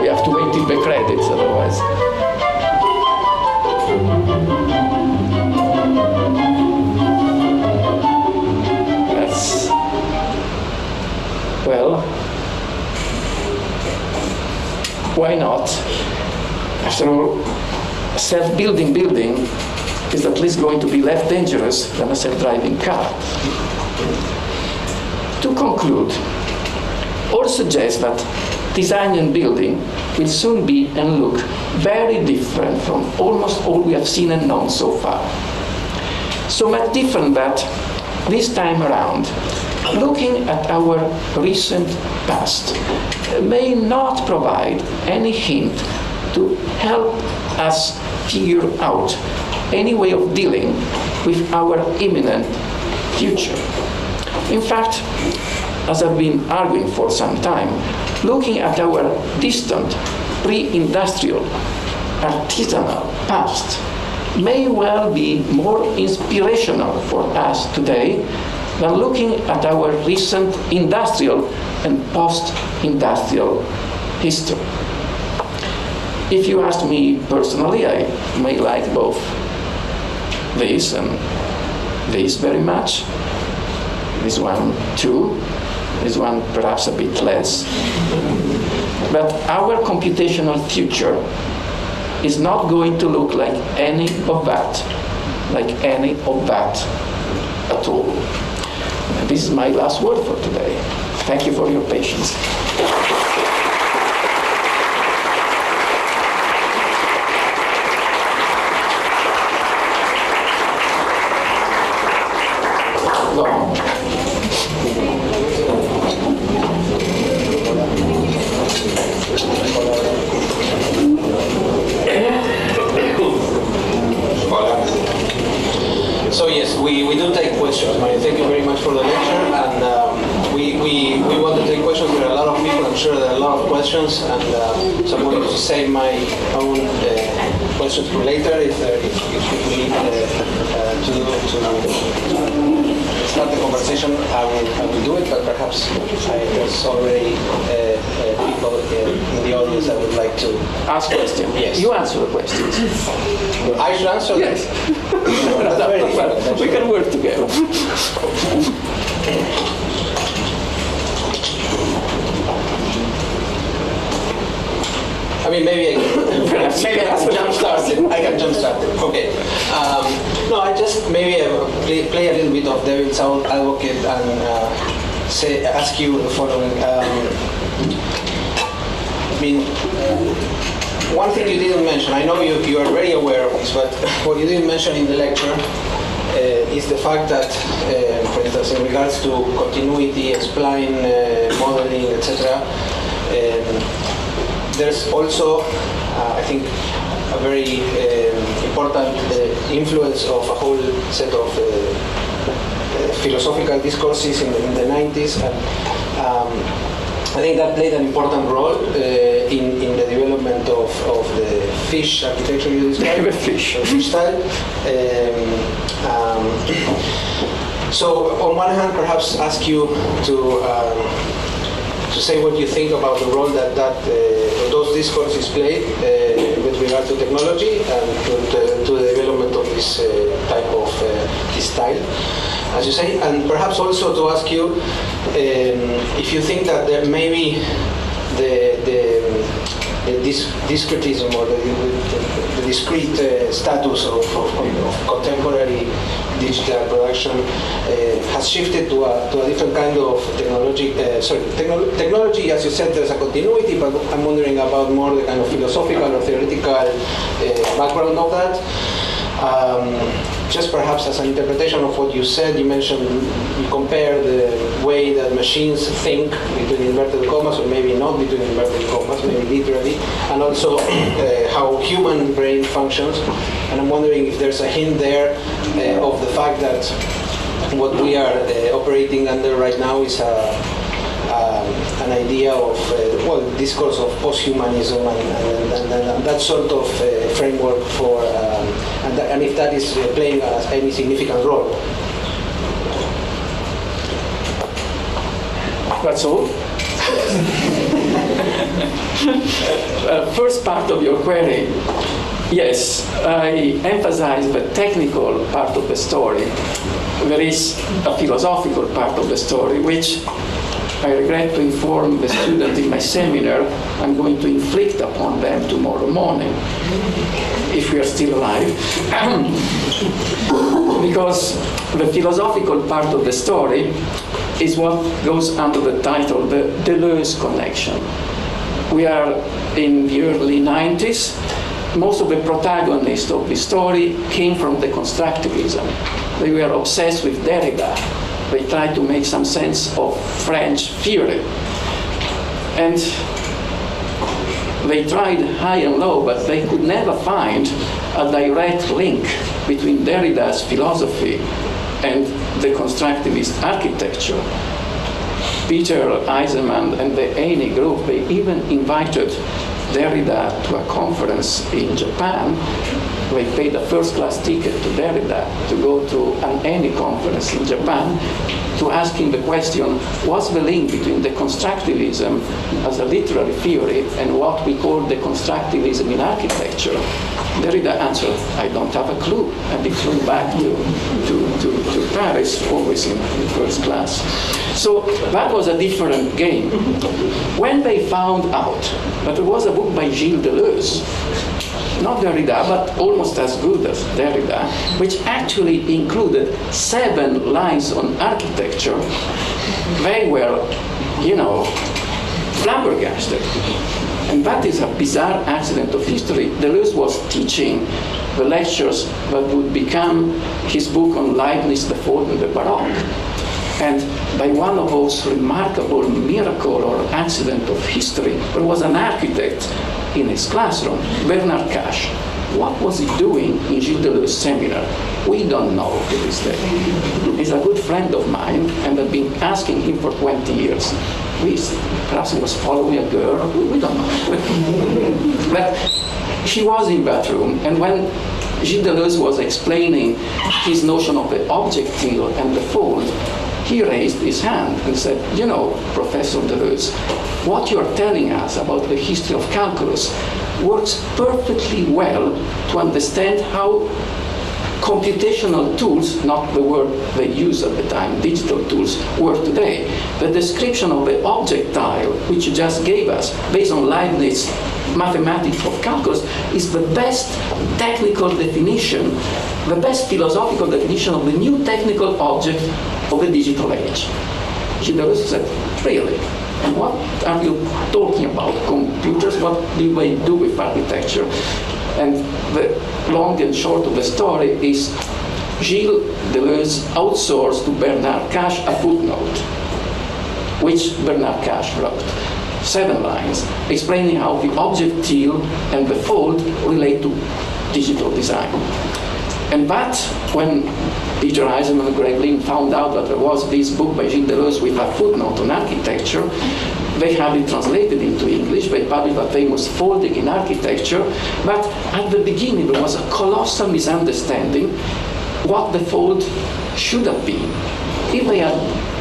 We have to wait till the credits, otherwise. Well, why not? After all, self-building building is at least going to be less dangerous than a self-driving car. To conclude, all suggest that design and building will soon be and look very different from almost all we have seen and known so far. So much different that this time around, looking at our recent past may not provide any hint to help us figure out any way of dealing with our imminent future. In fact, as I've been arguing for some time, looking at our distant pre-industrial artisanal past may well be more inspirational for us today than looking at our recent industrial and post-industrial history. If you ask me personally, I may like both this and this very much. This one too, this one perhaps a bit less. But our computational future is not going to look like any of that at all. And this is my last word for today. Thank you for your patience. So yes, we do take questions. Maria, thank you very much for the lecture, and we want to take questions. There are a lot of people. I'm sure there are a lot of questions, and so I'm going to save my own questions for later if you need to start the conversation. I will do it, but perhaps there's already people in the audience that would like to ask questions. Yes. You answer the questions. I should answer. Yes. That's very difficult. We can work together. I mean, maybe I can jump start it. Okay. No, I just maybe play a little bit of devil's advocate and ask you the following. I mean, one thing you didn't mention, I know you are very aware of this, but what you didn't mention in the lecture is the fact that, for instance, in regards to continuity, spline modeling, etc., there's also, I think, a very important influence of a whole set of philosophical discourses in the 90s, and I think that played an important role in the development of the fish architecture you described. Fish style. So on one hand, perhaps ask you to to say what you think about the role that those discourses play with regard to technology and to the development of this type of this style, as you say, and perhaps also to ask you if you think that there maybe this discretism or the discrete status of contemporary digital production has shifted to a different kind of technology. Technology, as you said, there's a continuity, but I'm wondering about more the kind of philosophical or theoretical background of that. Just perhaps as an interpretation of what you said, you mentioned, you compare the way that machines think between inverted commas, or maybe not between inverted commas, maybe literally, and also how human brain functions. And I'm wondering if there's a hint there of the fact that what we are operating under right now is an idea of, discourse of post-humanism and that sort of framework for, and if that is playing any significant role. That's all? First part of your query, yes, I emphasize the technical part of the story. There is a philosophical part of the story, which I regret to inform the student in my seminar I'm going to inflict upon them tomorrow morning, if we are still alive. Because the philosophical part of the story is what goes under the title, the Deleuze connection. We are in the early 90s. Most of the protagonists of the story came from the constructivism. They were obsessed with Derrida. They tried to make some sense of French theory. And they tried high and low, but they could never find a direct link between Derrida's philosophy and the constructivist architecture. Peter Eisenman and the Eni group, they even invited Derrida to a conference in Japan. They paid a first-class ticket to Derrida to go to an Eni conference in Japan to ask him the question, what's the link between the constructivism as a literary theory and what we call the constructivism in architecture? Derrida answered, I don't have a clue, and he flew back to Paris, always in first class. So that was a different game. When they found out that there was a book by Gilles Deleuze, not Derrida, but almost as good as Derrida, which actually included 7 lines on architecture, they were, flabbergasted. And that is a bizarre accident of history. Deleuze was teaching the lectures that would become his book on Leibniz, the Fall and the Baroque. And by one of those remarkable miracle or accident of history, there was an architect in his classroom, Bernard Cash. What was he doing in Gilles Deleuze's seminar? We don't know to this day. He's a good friend of mine, and I've been asking him for 20 years. Perhaps he was following a girl, we don't know. But he was in that room, and when Gilles Deleuze was explaining his notion of the objectile and the fold, he raised his hand and said, Professor Deleuze, what you're telling us about the history of calculus works perfectly well to understand how computational tools, not the word they used at the time, digital tools, work today. The description of the objectile, which you just gave us, based on Leibniz mathematics of calculus, is the best technical definition, the best philosophical definition of the new technical object of the digital age. Gilles Deleuze said, really? And what are you talking about? Computers? What do they do with architecture? And the long and short of the story is Gilles Deleuze outsourced to Bernard Cash a footnote, which Bernard Cash wrote. 7 lines, explaining how the objectile and the fold relate to digital design. And that, when Peter Eisenman and Greg Lynn found out that there was this book by Gilles Deleuze with a footnote on architecture, they had it translated into English. They published a famous folding in architecture. But at the beginning, there was a colossal misunderstanding what the fold should have been. If they had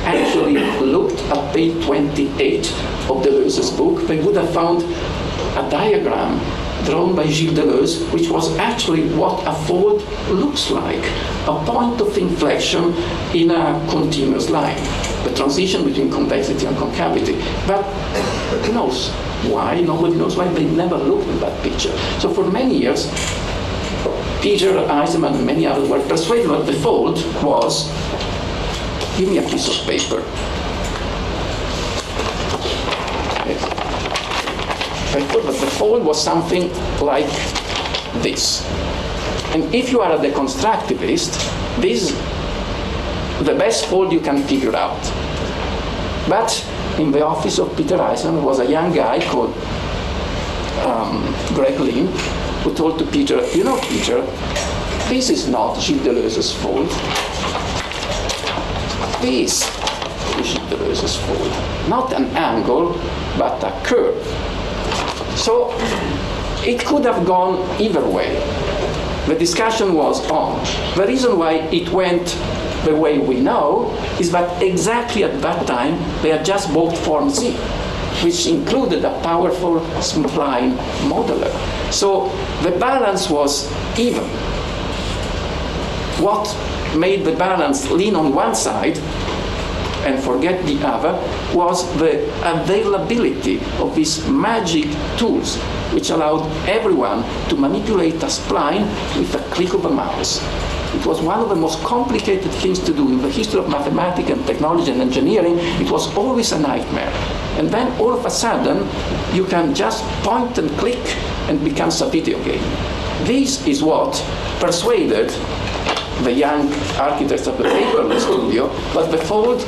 actually looked at page 28 of Deleuze's book, they would have found a diagram drawn by Gilles Deleuze, which was actually what a fold looks like, a point of inflection in a continuous line, the transition between convexity and concavity. But who knows why? Nobody knows why. They never looked at that picture. So for many years, Peter, Eisenman, and many others were persuaded that the fold was, give me a piece of paper. I thought that the fold was something like this. And if you are a deconstructivist, this is the best fold you can figure out. But in the office of Peter Eisenman was a young guy called Greg Lynn, who told to Peter, you know, Peter, this is not Gilles Deleuze's fold. This is Gilles Deleuze's fold. Not an angle, but a curve. So it could have gone either way. The discussion was on. The reason why it went the way we know is that exactly at that time they had just bought Form Z, which included a powerful spline modeler. So the balance was even. What made the balance lean on one side and forget the other was the availability of these magic tools which allowed everyone to manipulate a spline with a click of a mouse. It was one of the most complicated things to do in the history of mathematics and technology and engineering. It was always a nightmare. And then all of a sudden, you can just point and click and it becomes a video game. This is what persuaded the young architects of the paperless studio, but the fold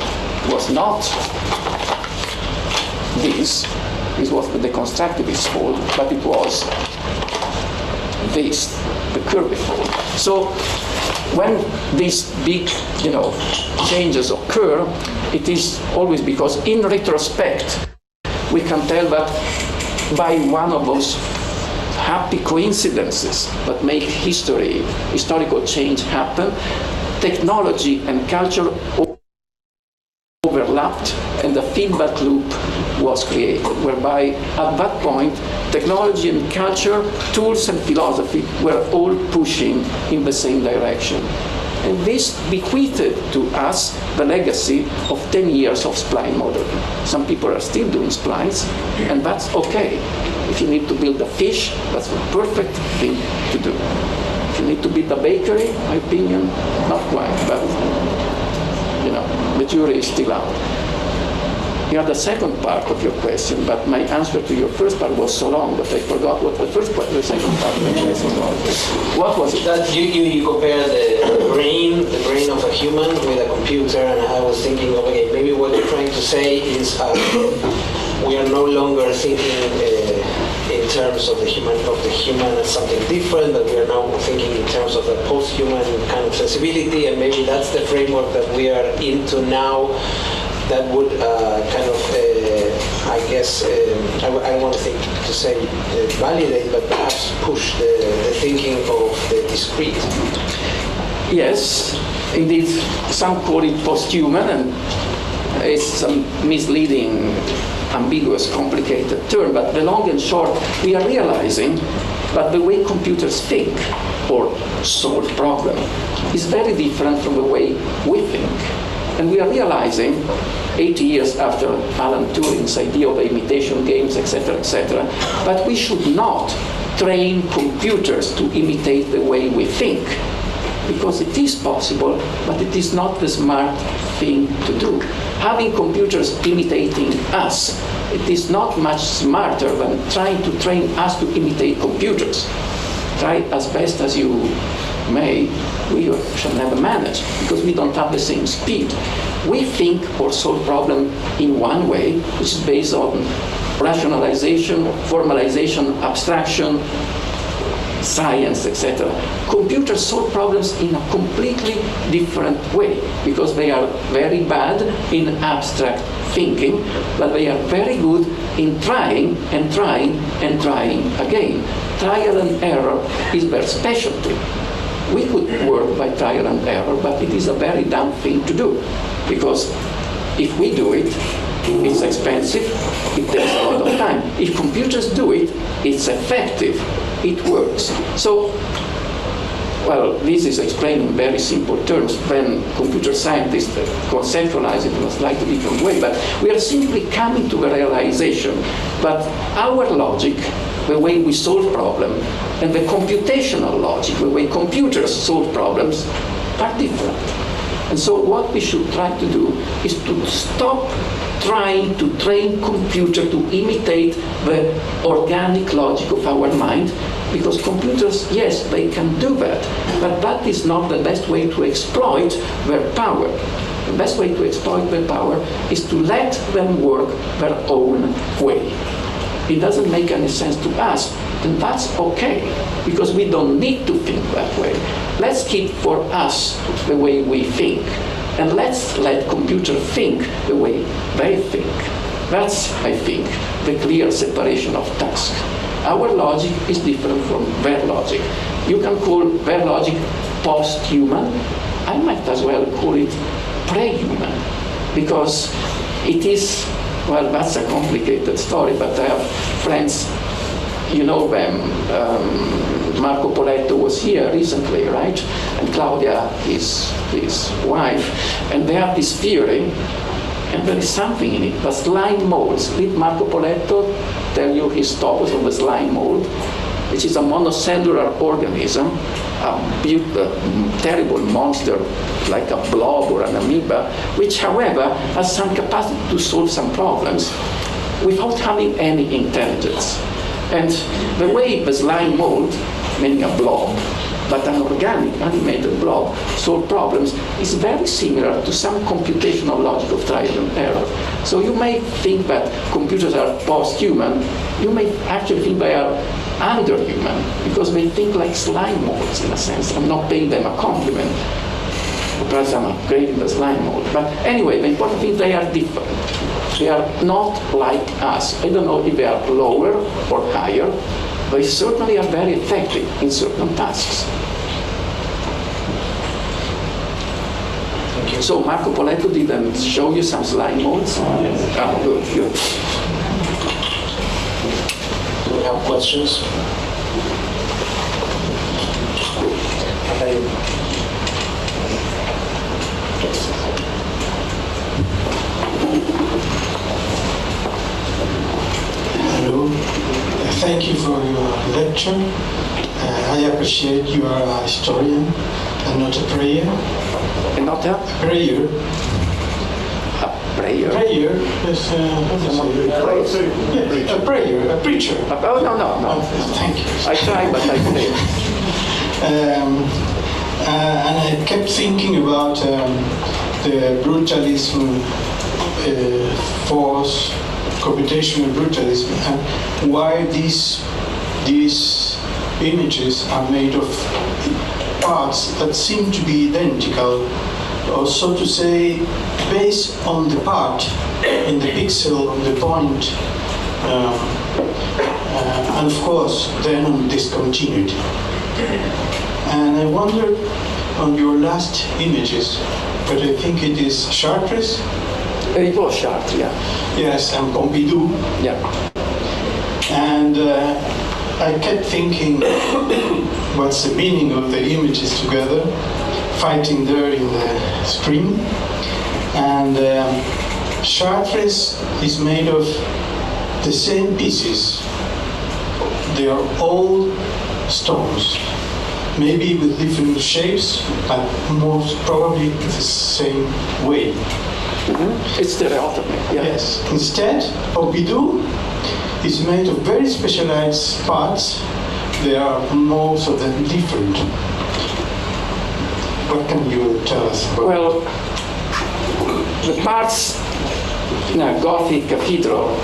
was not this. This was the deconstructivist fold, but it was this, the curvy fold. So when these big, changes occur, it is always because in retrospect, we can tell that by one of those happy coincidences that make historical change happen, technology and culture overlapped and the feedback loop was created, whereby at that point, technology and culture, tools and philosophy were all pushing in the same direction. And this bequeathed to us the legacy of 10 years of spline modeling. Some people are still doing splines, and that's okay. If you need to build a fish, that's the perfect thing to do. If you need to build a bakery, my opinion, not quite, but the jury is still out. You had the second part of your question, but my answer to your first part was so long that I forgot what the second part of the question was. What was it? That you compare the brain of a human with a computer, and I was thinking, okay, maybe what you're trying to say is we are no longer thinking in terms of the human as something different, but we are now thinking in terms of a post-human kind of sensibility, and maybe that's the framework that we are into now. That would I guess, I don't want to say validate, but perhaps push the thinking of the discrete. Yes, indeed, some call it post-human, and it's some misleading, ambiguous, complicated term, but the long and short, we are realizing that the way computers think or solve problems is very different from the way we think. And we are realizing, 80 years after Alan Turing's idea of imitation games, etc., that we should not train computers to imitate the way we think, because it is possible, but it is not the smart thing to do. Having computers imitating us, it is not much smarter than trying to train us to imitate computers. Try as best as you may, we shall never manage, because we don't have the same speed. We think or solve problems in one way, which is based on rationalization, formalization, abstraction, science, etc. Computers solve problems in a completely different way, because they are very bad in abstract thinking, but they are very good in trying and trying and trying again. Trial and error is their specialty. We could work by trial and error, but it is a very dumb thing to do, because If we do it, it's expensive, it takes a lot of time. If computers do it, it's effective, it works. So, well, this is explained in very simple terms when computer scientists conceptualize it in a slightly different way, but we are simply coming to the realization that our logic, the way we solve problems, and the computational logic, the way computers solve problems, are different. And so what we should try to do is to stop trying to train computer to imitate the organic logic of our mind, because computers, yes, they can do that, but that is not the best way to exploit their power. The best way to exploit their power is to let them work their own way. It doesn't make any sense to us, and that's okay, because we don't need to think that way. Let's keep for us the way we think, and let's let computers think the way they think. That's, I think, the clear separation of tasks. Our logic is different from their logic. You can call their logic post-human. I might as well call it pre-human, because it is, well, that's a complicated story, but I have friends, you know them. Marco Poletto was here recently, right? And Claudia, his wife, and they have this theory, and there is something in it, the slime molds. Did Marco Poletto tell you his thoughts on the slime mold, which is a monocellular organism, a terrible monster like a blob or an amoeba, which, however, has some capacity to solve some problems without having any intelligence. And the way the slime mold, meaning a blob, but an organic, animated blob, solve problems is very similar to some computational logic of trial and error. So you may think that computers are post-human, you may actually think they are under-human, because they think like slime molds, in a sense. I'm not paying them a compliment, perhaps I'm upgrading the slime mold. But anyway, the important thing is they are different. They are not like us. I don't know if they are lower or higher. They certainly are very effective in certain tasks. Thank you. So Marco Poletto didn't show you some slime molds? Yes. Oh, good. Do we have questions? Hello. Thank you for your lecture. I appreciate you are a historian and not a prayer. And not a Prayer. prayer? Prayer is a prayer, a preacher. Oh, no. Thank you. I try, but I fail. And I kept thinking about the brutalism force, computational brutalism, and why these images are made of parts that seem to be identical, or so to say, based on the part in the pixel, on the point, and of course then on discontinuity. And I wonder on your last images, but I think it is Chartres. It was Chartres, yeah. Yes, and Pompidou. Yeah. And I kept thinking, what's the meaning of the images together, fighting there in the screen. And Chartres is made of the same pieces. They are all stones, maybe with different shapes, but most probably the same way. Mm-hmm. It's stereotypic, yeah. Yes. Instead, Pompidou is made of very specialized parts. They are most of them different. What can you tell us about? Well, the parts in a Gothic cathedral,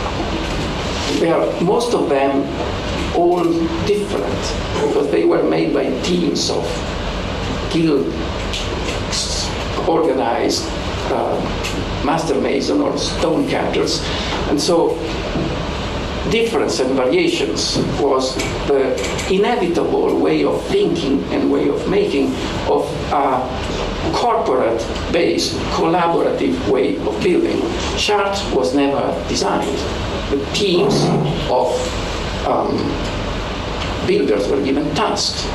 they are most of them all different because they were made by teams of skilled, organized master mason or stone cutters, and so difference and variations was the inevitable way of thinking and way of making of a corporate-based, collaborative way of building. Chart was never designed. The teams of builders were given tasks.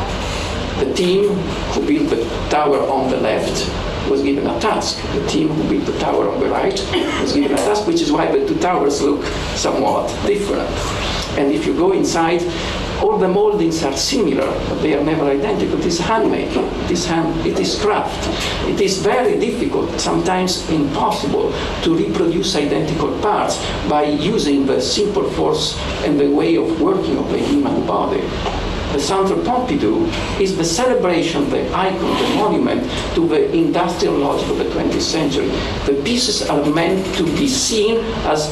The team who built the tower on the left was given a task. The team who built the tower on the right was given a task, which is why the two towers look somewhat different. And if you go inside, all the moldings are similar, but they are never identical. It is handmaking, it is craft. It is very difficult, sometimes impossible, to reproduce identical parts by using the simple force and the way of working of the human body. The Centre Pompidou is the celebration, the icon, the monument to the industrial logic of the 20th century. The pieces are meant to be seen as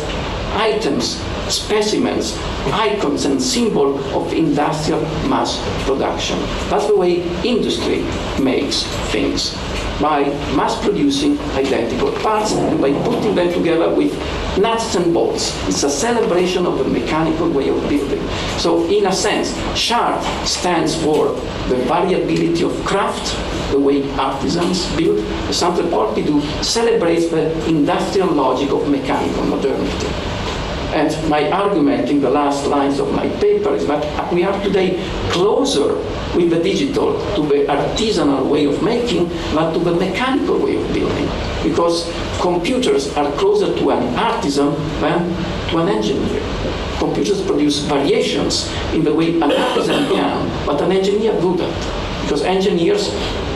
items, specimens, icons and symbols of industrial mass production. That's the way industry makes things, by mass producing identical parts and by putting them together with nuts and bolts. It's a celebration of the mechanical way of building. So in a sense, Chart stands for the variability of craft, the way artisans build. The Centre Pompidou celebrates the industrial logic of mechanical modernity. And my argument in the last lines of my paper is that we are today closer with the digital to the artisanal way of making than to the mechanical way of building. Because computers are closer to an artisan than to an engineer. Computers produce variations in the way an artisan can, but an engineer wouldn't. Because engineers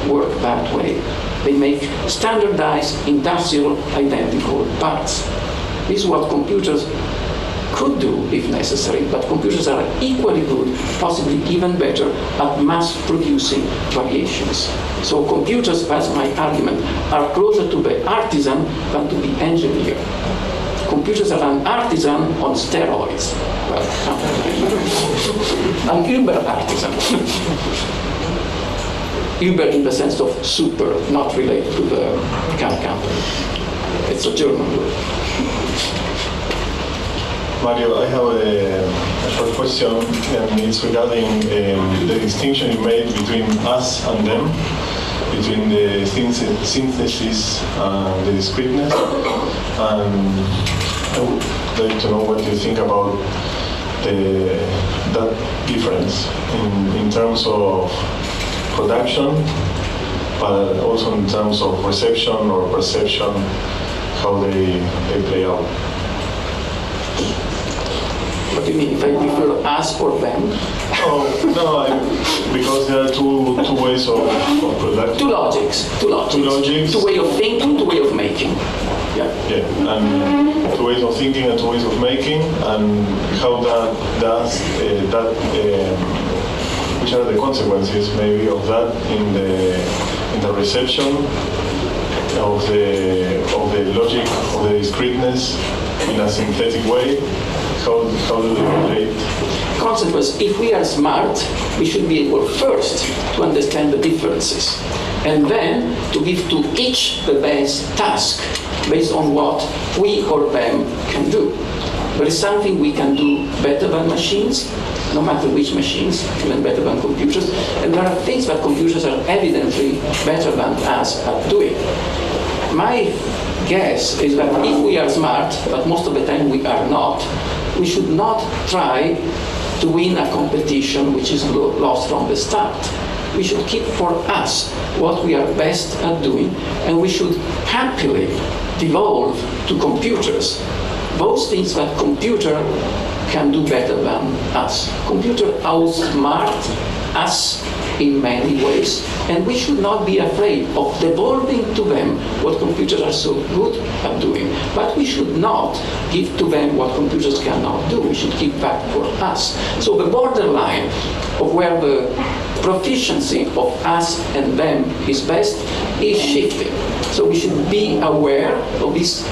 work that way. They make standardized, industrial, identical parts. This is what computers could do if necessary, but computers are equally good, possibly even better, at mass producing variations. So computers, that's my argument, are closer to the artisan than to the engineer. Computers are an artisan on steroids. Well, an Uber artisan. Uber in the sense of super, not related to the car company. It's a German word. Mario, I have a short question, and it's regarding the distinction you made between us and them, between the synthesis and the discreteness. And I would like to know what you think about that difference in terms of production, but also in terms of reception or perception, how they play out. What do you mean, if I prefer us or them? Oh, no, because there are two ways of production. Two logics. Two logics. Two way of thinking, two way of making. Yeah. Yeah, and two ways of thinking and two ways of making, and how that does which are the consequences maybe of that in the reception of the logic of the discreteness in a synthetic way. How do they relate? Consequence, if we are smart, we should be able first to understand the differences, and then to give to each the best task based on what we or them can do. There is something we can do better than machines, no matter which machines, even better than computers, and there are things that computers are evidently better than us at doing. My guess is that if we are smart, but most of the time we are not, we should not try to win a competition which is lost from the start. We should keep for us what we are best at doing, and we should happily devolve to computers those things that computer can do better than us. Computer outsmart us in many ways, and we should not be afraid of devolving to them what computers are so good at doing. But we should not give to them what computers cannot do. We should keep that for us. So the borderline of where the proficiency of us and them is best is shifting. So we should be aware of this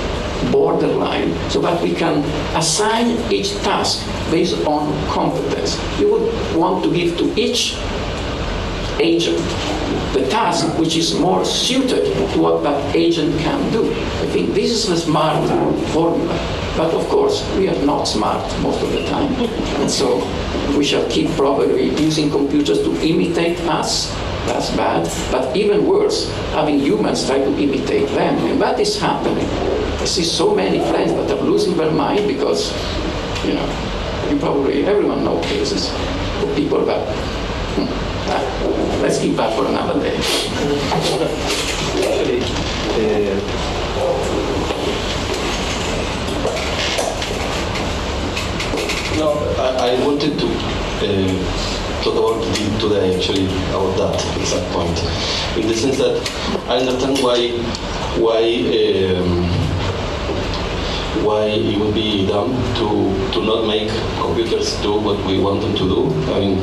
borderline so that we can assign each task based on competence. You would want to give to each agent the task which is more suited to what that agent can do. I think this is the smart formula. But of course, we are not smart most of the time. And so we shall keep probably using computers to imitate us That's bad. But even worse, having humans try to imitate them. And that is happening. I see so many friends that are losing their mind because, everyone knows cases of people that, let's keep that for another day. No, I wanted to talk about today actually about that exact point, in the sense that I understand why it would be dumb to not make computers do what we want them to do. I mean,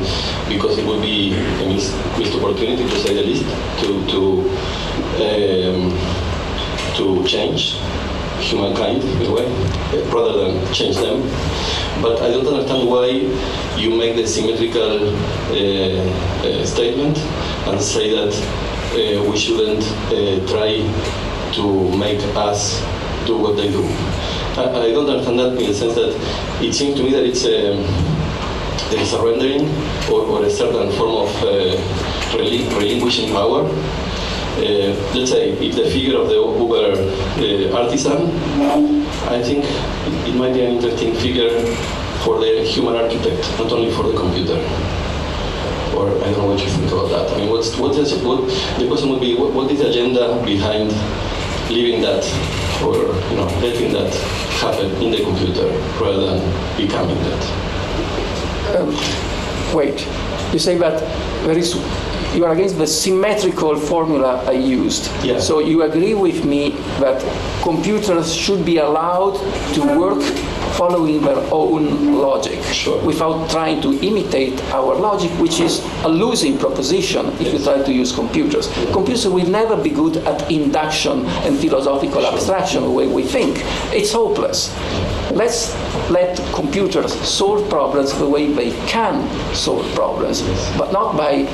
because it would be a missed opportunity, to say the least, to change humankind in a way, rather than change them. But I don't understand why you make the symmetrical statement and say that we shouldn't try to make us do what they do. I don't understand that, in the sense that it seems to me that there is a rendering or a certain form of relinquishing power. Let's say, if the figure of the Uber artisan, I think it might be an interesting figure for the human architect, not only for the computer. Or I don't know what you think about that. I mean, the question would be, what is the agenda behind leaving that, or letting that happen in the computer rather than becoming that? Wait, you say that you are against the symmetrical formula I used. Yeah. So you agree with me that computers should be allowed to work following their own logic, sure, without trying to imitate our logic, which is a losing proposition if you try to use computers. Yeah. Computers will never be good at induction and philosophical sure, abstraction the way we think. It's hopeless. Let's let computers solve problems the way they can solve problems, but not by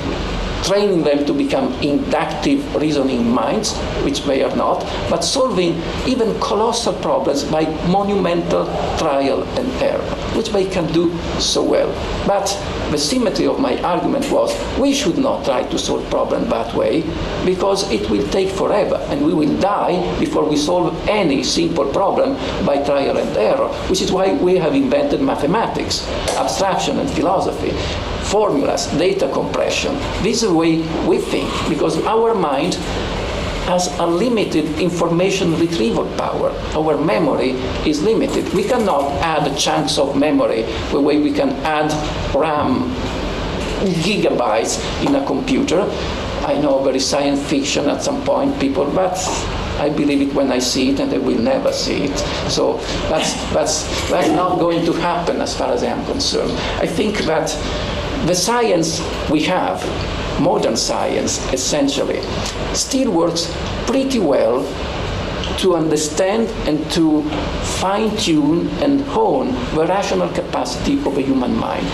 training them to become inductive reasoning minds, which they are not, but solving even colossal problems by monumental trial and error, which they can do so well. But the symmetry of my argument was, we should not try to solve problems that way, because it will take forever, and we will die before we solve any simple problem by trial and error, which is why we have invented mathematics, abstraction and philosophy, formulas, data compression. This is the way we think, because our mind has a limited information retrieval power. Our memory is limited. We cannot add chunks of memory the way we can add RAM gigabytes in a computer. I know there is science fiction at some point, people, but I believe it when I see it, and I will never see it. So that's not going to happen as far as I am concerned. I think that the science we have, modern science essentially, still works pretty well to understand and to fine-tune and hone the rational capacity of a human mind.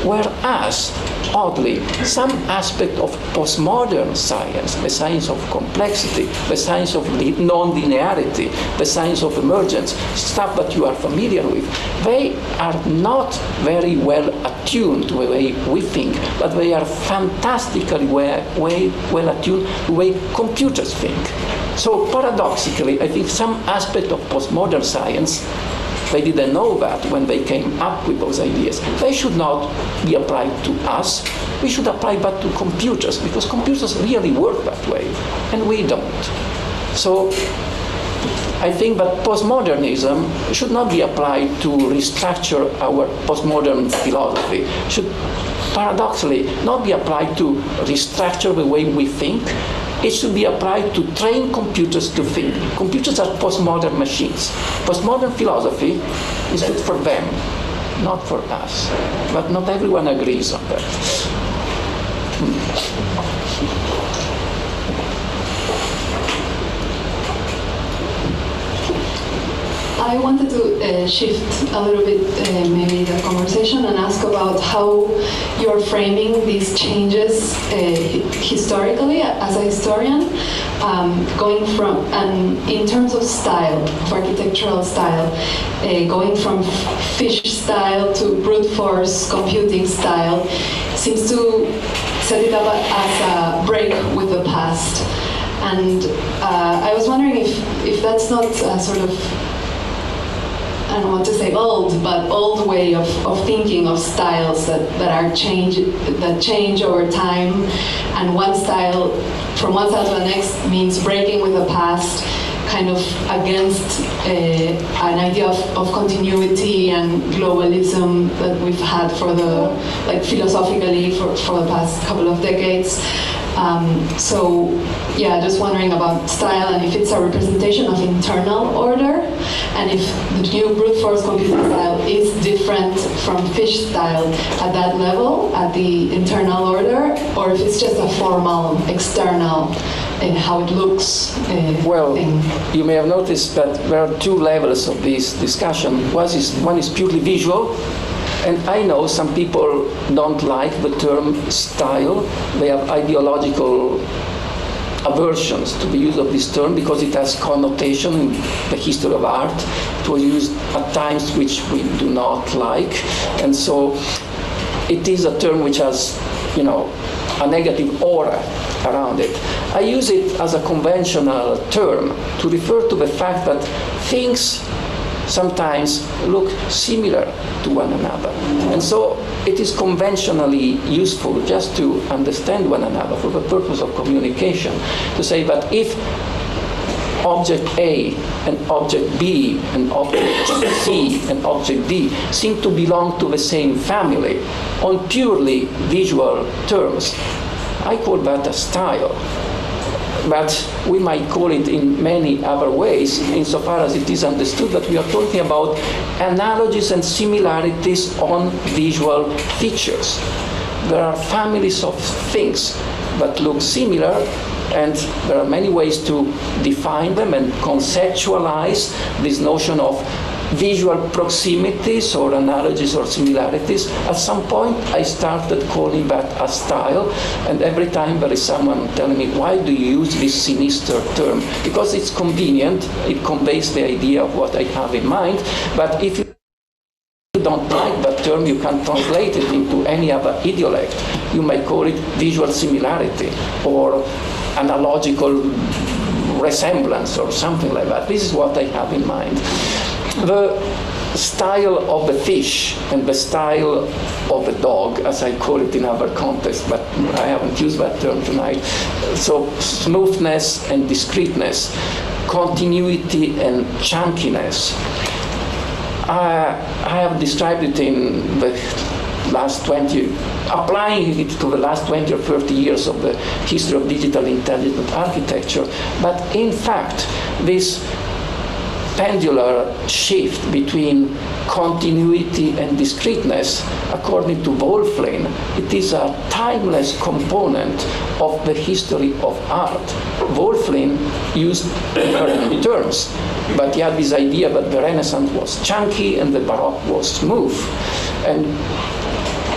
Whereas, oddly, some aspect of postmodern science, the science of complexity, the science of non-linearity, the science of emergence, stuff that you are familiar with, they are not very well attuned to the way we think, but they are fantastically well attuned to the way computers think. So paradoxically, I think some aspect of postmodern science, they didn't know that when they came up with those ideas. They should not be applied to us. We should apply that to computers, because computers really work that way, and we don't. So I think that postmodernism should not be applied to restructure our postmodern philosophy. Should paradoxically not be applied to restructure the way we think. It should be applied to train computers to think. Computers are postmodern machines. Postmodern philosophy is good for them, not for us. But not everyone agrees on that. I wanted to shift a little bit maybe the conversation and ask about how you're framing these changes historically as a historian, going from, and in terms of style, of architectural style, going from fish style to brute force computing style, seems to set it up as a break with the past. And I was wondering if that's not a sort of, I don't want to say old, but old way of thinking of styles that change over time, and one style, from one style to the next, means breaking with the past, kind of against an idea of continuity and globalism that we've had philosophically for the past couple of decades. So yeah, just wondering about style and if it's a representation of internal order, and if the new brute force computing style is different from fish style at that level, at the internal order, or if it's just a formal, external, how it looks well, thing. You may have noticed that there are two levels of this discussion. One is purely visual, and I know some people don't like the term style. They have ideological aversions to the use of this term because it has connotation in the history of art. It was used at times which we do not like, and so it is a term which has, a negative aura around it. I use it as a conventional term to refer to the fact that things sometimes look similar to one another. And so it is conventionally useful just to understand one another for the purpose of communication, to say that if object A and object B and object C and object D seem to belong to the same family on purely visual terms, I call that a style. But we might call it in many other ways, insofar as it is understood that we are talking about analogies and similarities on visual features. There are families of things that look similar, and there are many ways to define them and conceptualize this notion of visual proximities or analogies or similarities. At some point I started calling that a style, and every time there is someone telling me, why do you use this sinister term? Because it's convenient, it conveys the idea of what I have in mind, but if you don't like that term, you can translate it into any other idiolect. You may call it visual similarity or analogical resemblance or something like that. This is what I have in mind. The style of the fish and the style of the dog, as I call it in other contexts, but I haven't used that term tonight. So smoothness and discreteness, continuity and chunkiness. I have described it in the last 20, applying it to the last 20 or 30 years of the history of digital intelligent architecture. But in fact, this pendular shift between continuity and discreteness, according to Wolflin, it is a timeless component of the history of art. Wolflin used different terms, but he had this idea that the Renaissance was chunky and the Baroque was smooth. And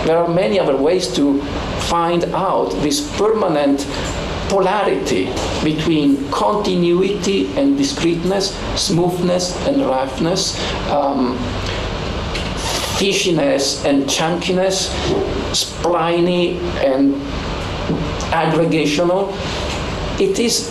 there are many other ways to find out this permanent polarity between continuity and discreteness, smoothness and roughness, fishiness and chunkiness, spliny and aggregational. It is,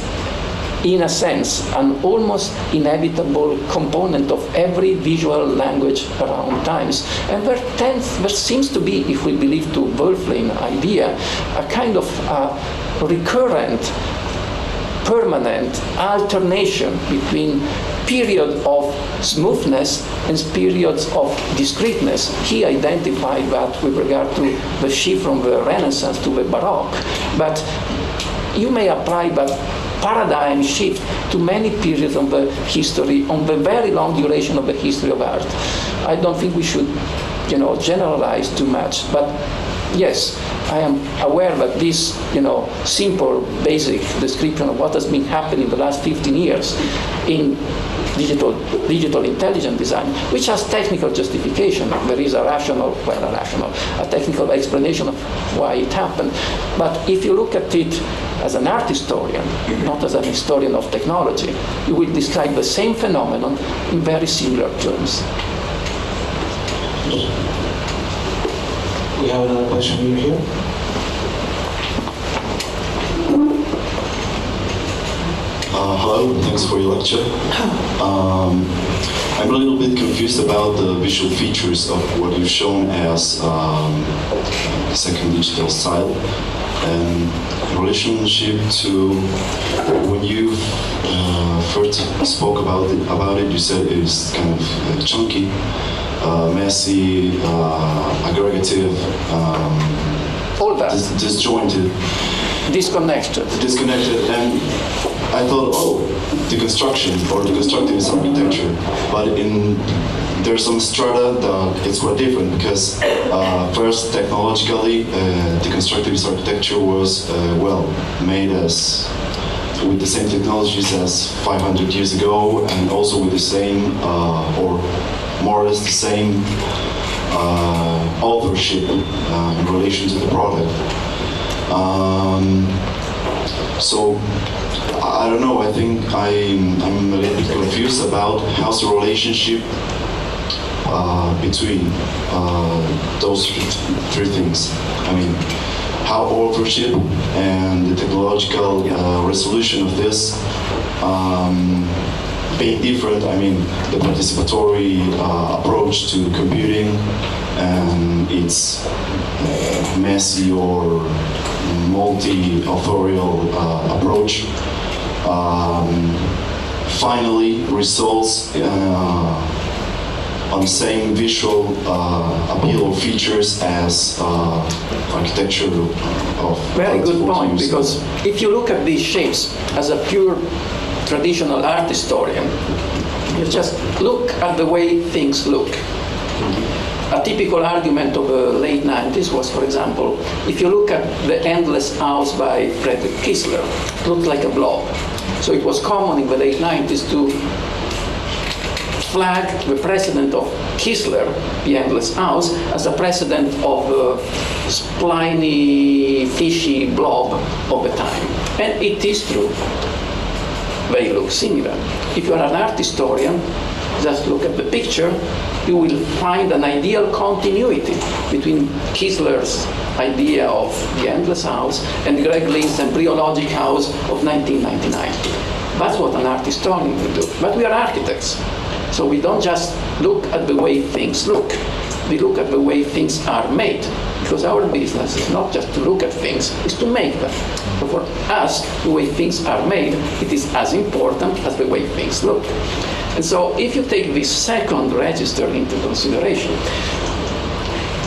in a sense, an almost inevitable component of every visual language around times. And there seems to be, if we believe to Wolflin idea, a kind of recurrent, permanent alternation between period of smoothness and periods of discreteness. He identified that with regard to the shift from the Renaissance to the Baroque. But you may apply that paradigm shift to many periods of the history, on the very long duration of the history of art. I don't think we should, generalize too much. But yes, I am aware that this, simple, basic description of what has been happening in the last 15 years in digital intelligent design, which has technical justification. There is a technical explanation of why it happened. But if you look at it as an art historian, not as an historian of technology, you will describe the same phenomenon in very similar terms. We have another question here. Hello, thanks for your lecture. I'm a little bit confused about the visual features of what you've shown as the second digital style and in relationship to when you first spoke about it, you said it was kind of chunky, messy, aggregative, all that. Disjointed. Disconnected, and I thought, oh, deconstruction or deconstructivist architecture, but there's some strata that it's quite different because first, technologically, deconstructivist architecture was made with the same technologies as 500 years ago, and also with the same or more or less the same authorship in relation to the product. So I don't know. I think I'm a little bit confused about how's the relationship between those three things. I mean, how authorship and the technological resolution of this being different. I mean, the participatory approach to computing and its messy or multi-authorial approach finally results on the same visual appeal or features as architecture of very good point, because if you look at these shapes as a pure traditional art historian, you just look at the way things look. A typical argument of the late 90s was, for example, if you look at the Endless House by Friedrich Kiesler, it looked like a blob. So it was common in the late 90s to flag the precedent of Kiesler, the Endless House, as a precedent of the spliny, fishy blob of the time. And it is true. They look similar. If you are an art historian, just look at the picture, you will find an ideal continuity between Kiesler's idea of the Endless House and Greg Lynn's embryologic house of 1999. That's what an art historian will do. But we are architects, so we don't just look at the way things look. We look at the way things are made, because our business is not just to look at things, it's to make them. So for us, the way things are made, it is as important as the way things look. And so if you take this second register into consideration,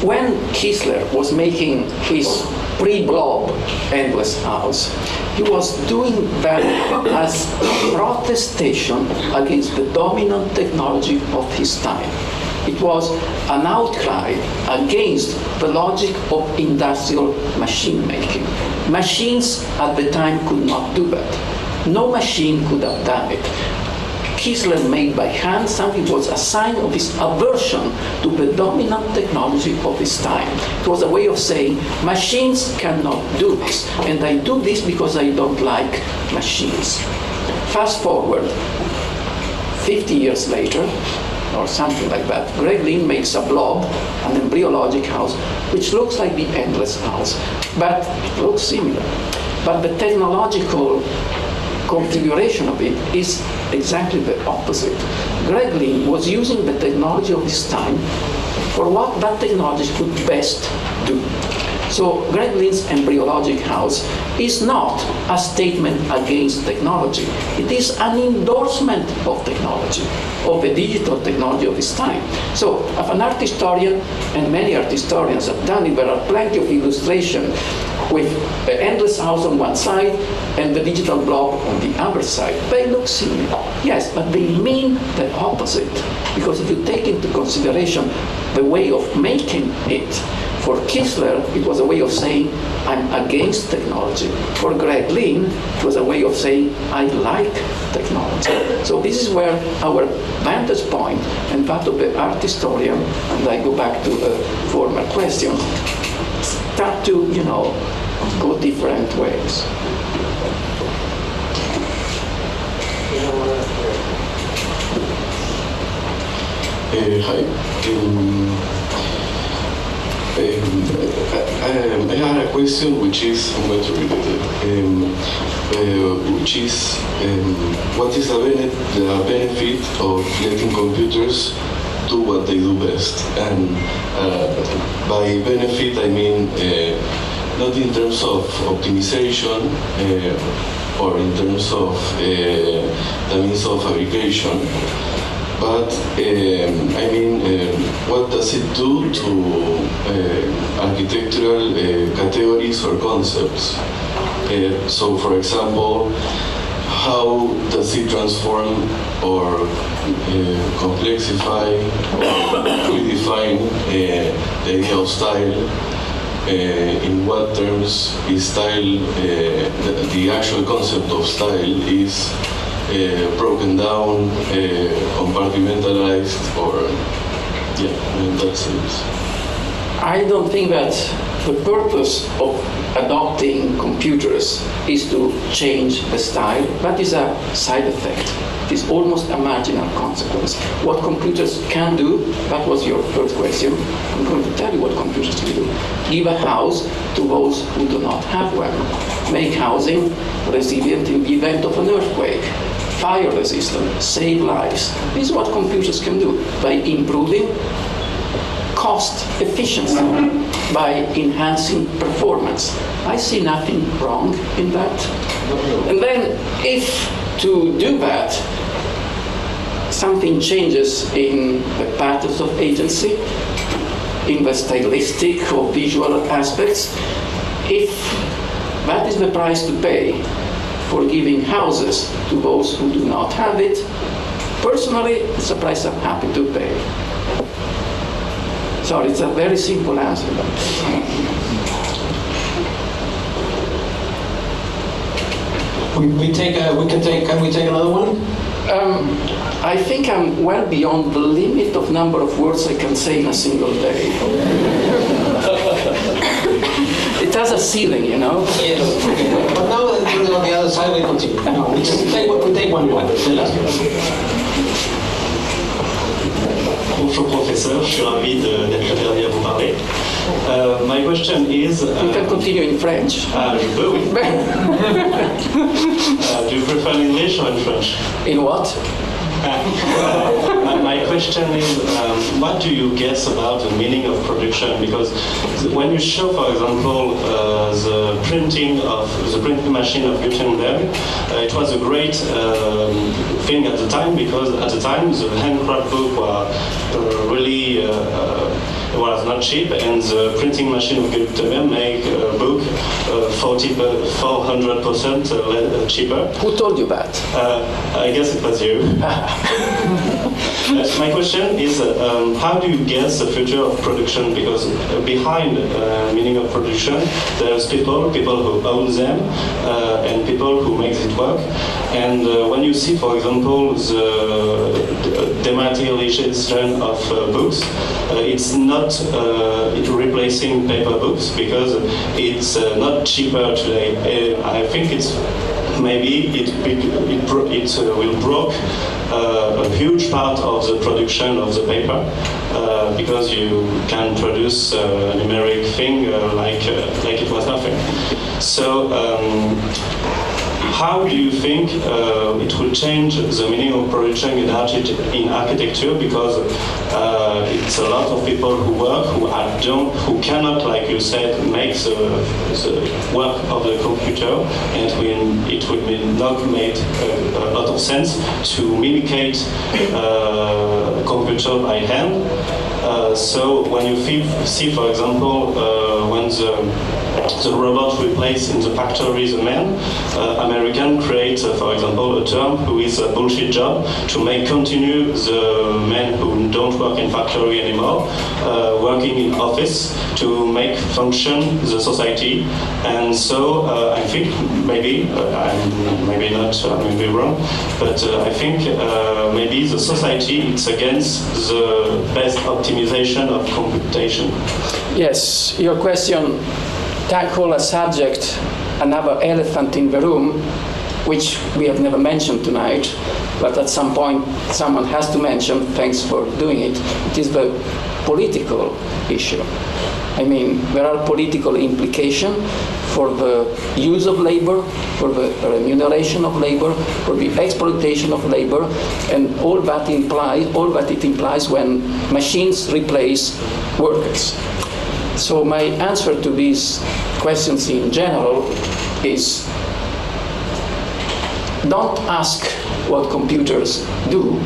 when Kiesler was making his pre-blob Endless House, he was doing that as protestation against the dominant technology of his time. It was an outcry against the logic of industrial machine making. Machines at the time could not do that. No machine could have done it. Kiesler made by hand something was a sign of his aversion to the dominant technology of his time. It was a way of saying, machines cannot do this, and I do this because I don't like machines. Fast forward 50 years later, or something like that, Greg Lynn makes a blob, an embryologic house, which looks like the Endless House, but it looks similar. But the technological configuration of it is exactly the opposite. Greg Lynn was using the technology of his time for what that technology could best do. So Greg Lynn's embryologic house is not a statement against technology. It is an endorsement of technology, of the digital technology of his time. So if an art historian, and many art historians have done it, there are plenty of illustrations with the Endless House on one side and the digital blob on the other side. They look similar, yes, but they mean the opposite. Because if you take into consideration the way of making it, for Kiesler, it was a way of saying, I'm against technology. For Greg Lynn, it was a way of saying, I like technology. So this is where our vantage point and that of the art historian, and I go back to the former question, start to, go different ways. Hi. I had a question which is, I'm going to repeat it, which is, what is the benefit of letting computers do what they do best? And by benefit I mean not in terms of optimization or in terms of the means of fabrication, but I mean, what does it do to architectural categories or concepts? So, for example, how does it transform or complexify or redefine the idea of style? In what terms is style, the actual concept of style is broken down, compartmentalized, or in that sense? I don't think that the purpose of adopting computers is to change the style. That is a side effect. It is almost a marginal consequence. What computers can do, that was your first question. I'm going to tell you what computers can do. Give a house to those who do not have one. Make housing resilient in the event of an earthquake. Fire resistant, save lives. This is what computers can do by improving cost efficiency, by enhancing performance. I see nothing wrong in that. And then if to do that, something changes in the patterns of agency, in the stylistic or visual aspects, if that is the price to pay for giving houses to those who do not have it, personally, it's a price I'm happy to pay. Sorry, it's a very simple answer. Can we take another one? I think I'm well beyond the limit of number of words I can say in a single day. It has a ceiling, you know? Yes. But now that we're on the other side, we continue. No, we take one more. The last one. Bonjour professeur, je suis ravi d'être le dernier à vous parler. My question is... You can continue in French. Je peux, oui. Do you prefer English or in French? In what? My question is, what do you guess about the meaning of production? Because when you show, for example, the printing machine of Gutenberg, it was a great thing at the time, because at the time the handcraft book were really was not cheap, and the printing machine of Gutenberg make a book 400% cheaper. Who told you that? I guess it was you. My question is, how do you guess the future of production? Because behind meaning of production, there's people who own them, and people who make it work. And when you see, for example, the dematerialization of books, it's not replacing paper books, because it's not cheaper today. I think it's maybe it will break a huge part of the production of the paper, because you can produce a numeric thing like it was nothing. So how do you think it will change the meaning of production in architecture? Because it's a lot of people who work who cannot, like you said, make the work of the computer, and it will not make a lot of sense to mimicate computer by hand. So when you see, for example, when the robot replaces in the factory the man, American create, for example, a term who is a bullshit job to make continue the men who don't work in factory anymore, working in office to make function the society. And so I think maybe, maybe not, maybe wrong, but I think maybe the society is against the best optimization of computation. Yes, your question tackle a subject, another elephant in the room, which we have never mentioned tonight, but at some point someone has to mention, thanks for doing it, it is the political issue. I mean, there are political implications for the use of labor, for the remuneration of labor, for the exploitation of labor, and all that it implies when machines replace workers. So my answer to these questions in general is, don't ask what computers do,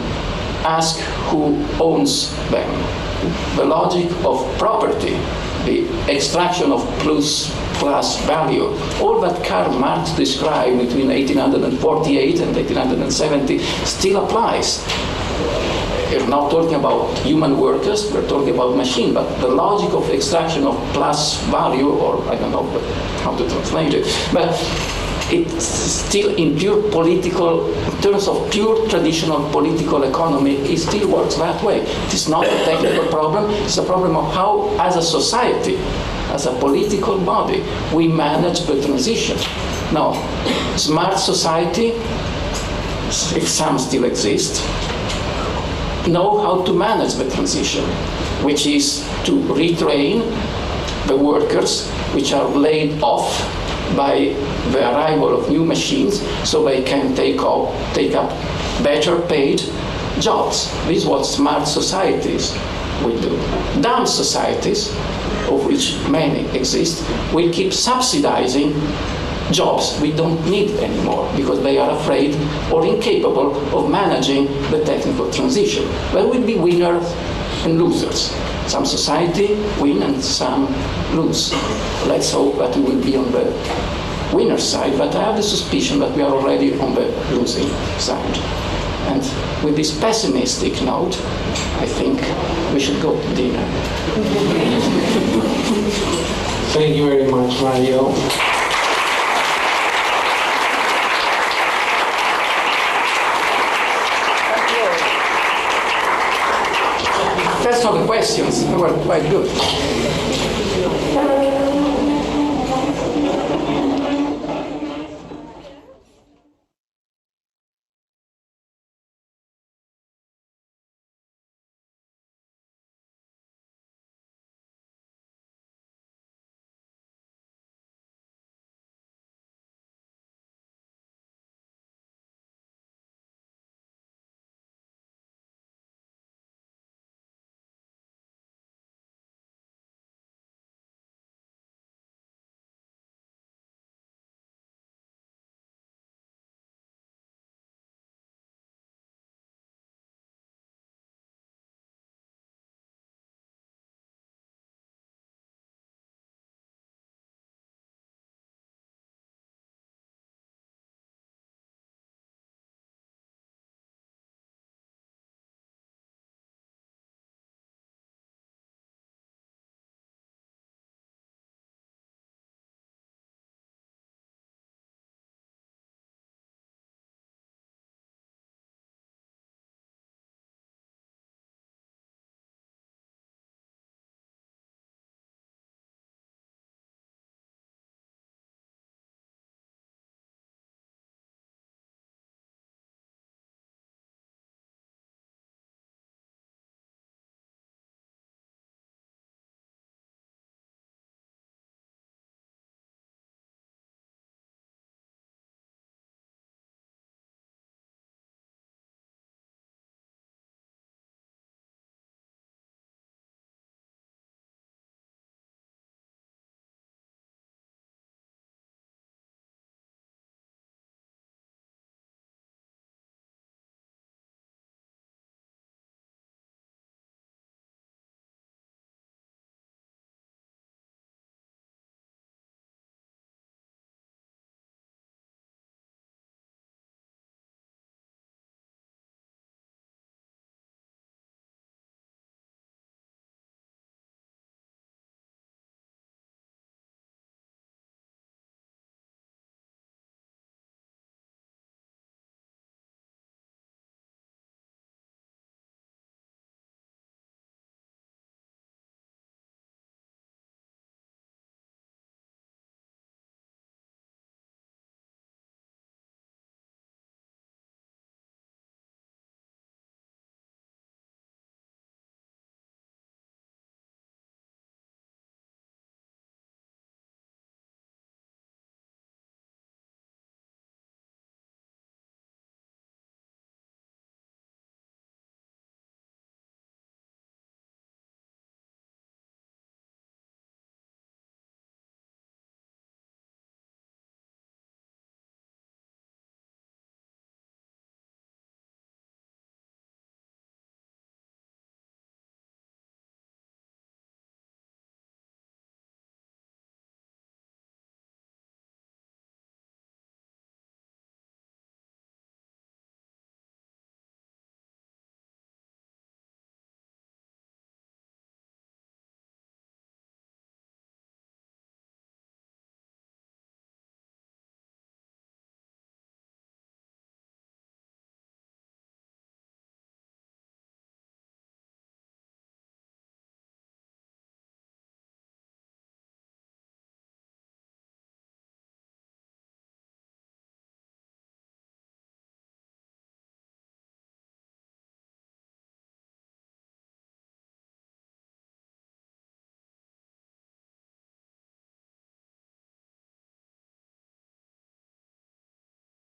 ask who owns them. The logic of property, the extraction of plus value, all that Karl Marx described between 1848 and 1870 still applies. We're not talking about human workers, we're talking about machine, but the logic of extraction of plus value, or I don't know how to translate it, but it's still in pure political, in terms of pure traditional political economy, it still works that way. It is not a technical problem, it's a problem of how, as a society, as a political body, we manage the transition. Now, smart society, if some still exist, know how to manage the transition, which is to retrain the workers which are laid off by the arrival of new machines, so they can take up better paid jobs. This is what smart societies will do. Dumb societies, of which many exist, will keep subsidizing jobs we don't need anymore because they are afraid or incapable of managing the technical transition. There will be winners and losers. Some society win and some lose. Let's hope that we will be on the winner's side, but I have the suspicion that we are already on the losing side. And with this pessimistic note, I think we should go to dinner. Thank you very much, Mario. First of the questions were quite good.